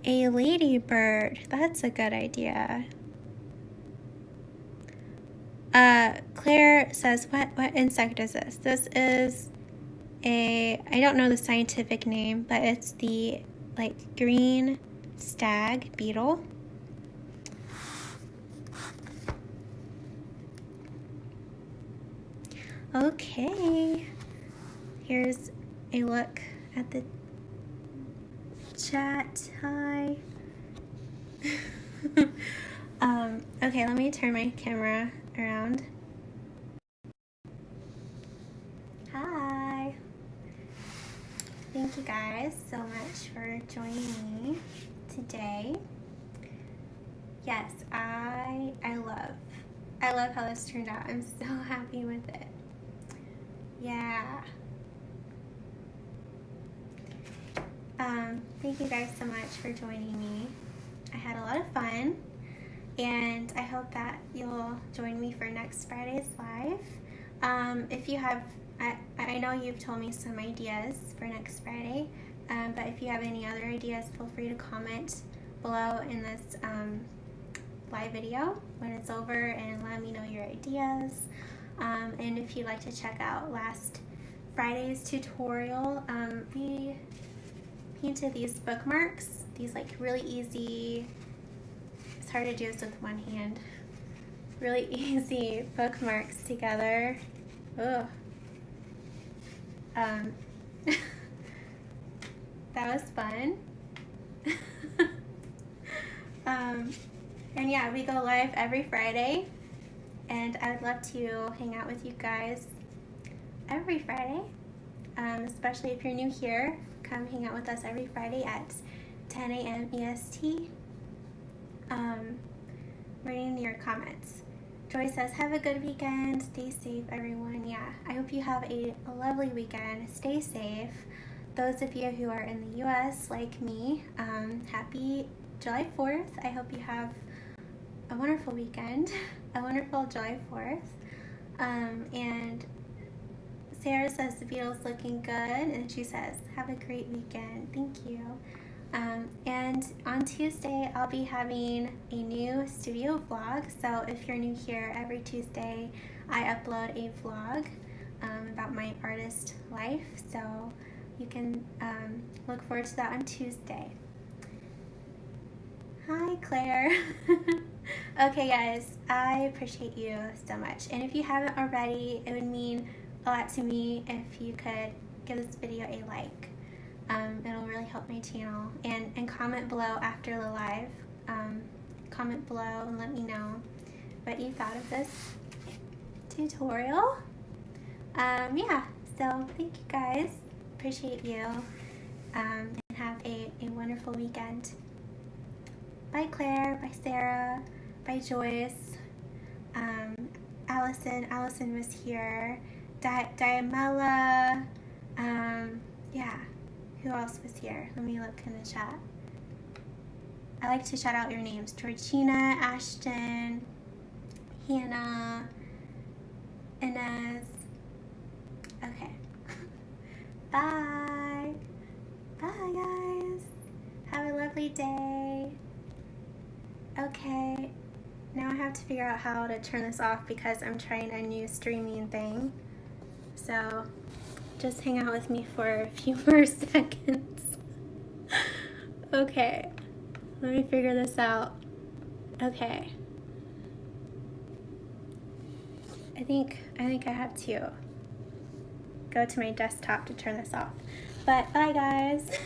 a ladybird. That's a good idea. Claire says, what insect is this? This is I don't know the scientific name, but it's the green stag beetle. Okay, here's a look at the chat. Hi. Okay, let me turn my camera around. Hi. Thank you guys so much for joining me today. Yes, I love how this turned out. I'm so happy with it. Yeah. Thank you guys so much for joining me. I had a lot of fun, and I hope that you'll join me for next Friday's live. If you have, I know you've told me some ideas for next Friday, but if you have any other ideas, feel free to comment below in this live video when it's over, and let me know your ideas. And if you'd like to check out last Friday's tutorial, we painted these bookmarks, these like really easy, it's hard to do this with one hand, really easy bookmarks together. Ugh. That was fun. And yeah, we go live every Friday, and I would love to hang out with you guys every Friday, especially if you're new here. Come hang out with us every Friday at 10 a.m. EST. Reading your comments. Joy says, have a good weekend. Stay safe, everyone. Yeah, I hope you have a lovely weekend. Stay safe. Those of you who are in the U.S. like me, happy July 4th. I hope you have a wonderful weekend, a wonderful July 4th. And Sarah says the Beetle's looking good, and she says, have a great weekend. Thank you. And on Tuesday, I'll be having a new studio vlog. So if you're new here, every Tuesday I upload a vlog about my artist life. So you can look forward to that on Tuesday. Hi, Claire. Okay, guys, I appreciate you so much. And if you haven't already, it would mean a lot to me if you could give this video a like. It'll really help my channel. And comment below after the live. Comment below and let me know what you thought of this tutorial. Yeah, so thank you guys. Appreciate you. And have a wonderful weekend. Bye Claire, bye Sarah, bye Joyce, Allison was here, Diamela, yeah, who else was here? Let me look in the chat. I like to shout out your names: Georgina, Ashton, Hannah, Inez. Okay. Bye. Bye, guys. Have a lovely day. Okay. Now I have to figure out how to turn this off because I'm trying a new streaming thing. So just hang out with me for a few more seconds. Okay. Let me figure this out. Okay. I think I have to go to my desktop to turn this off. But bye guys.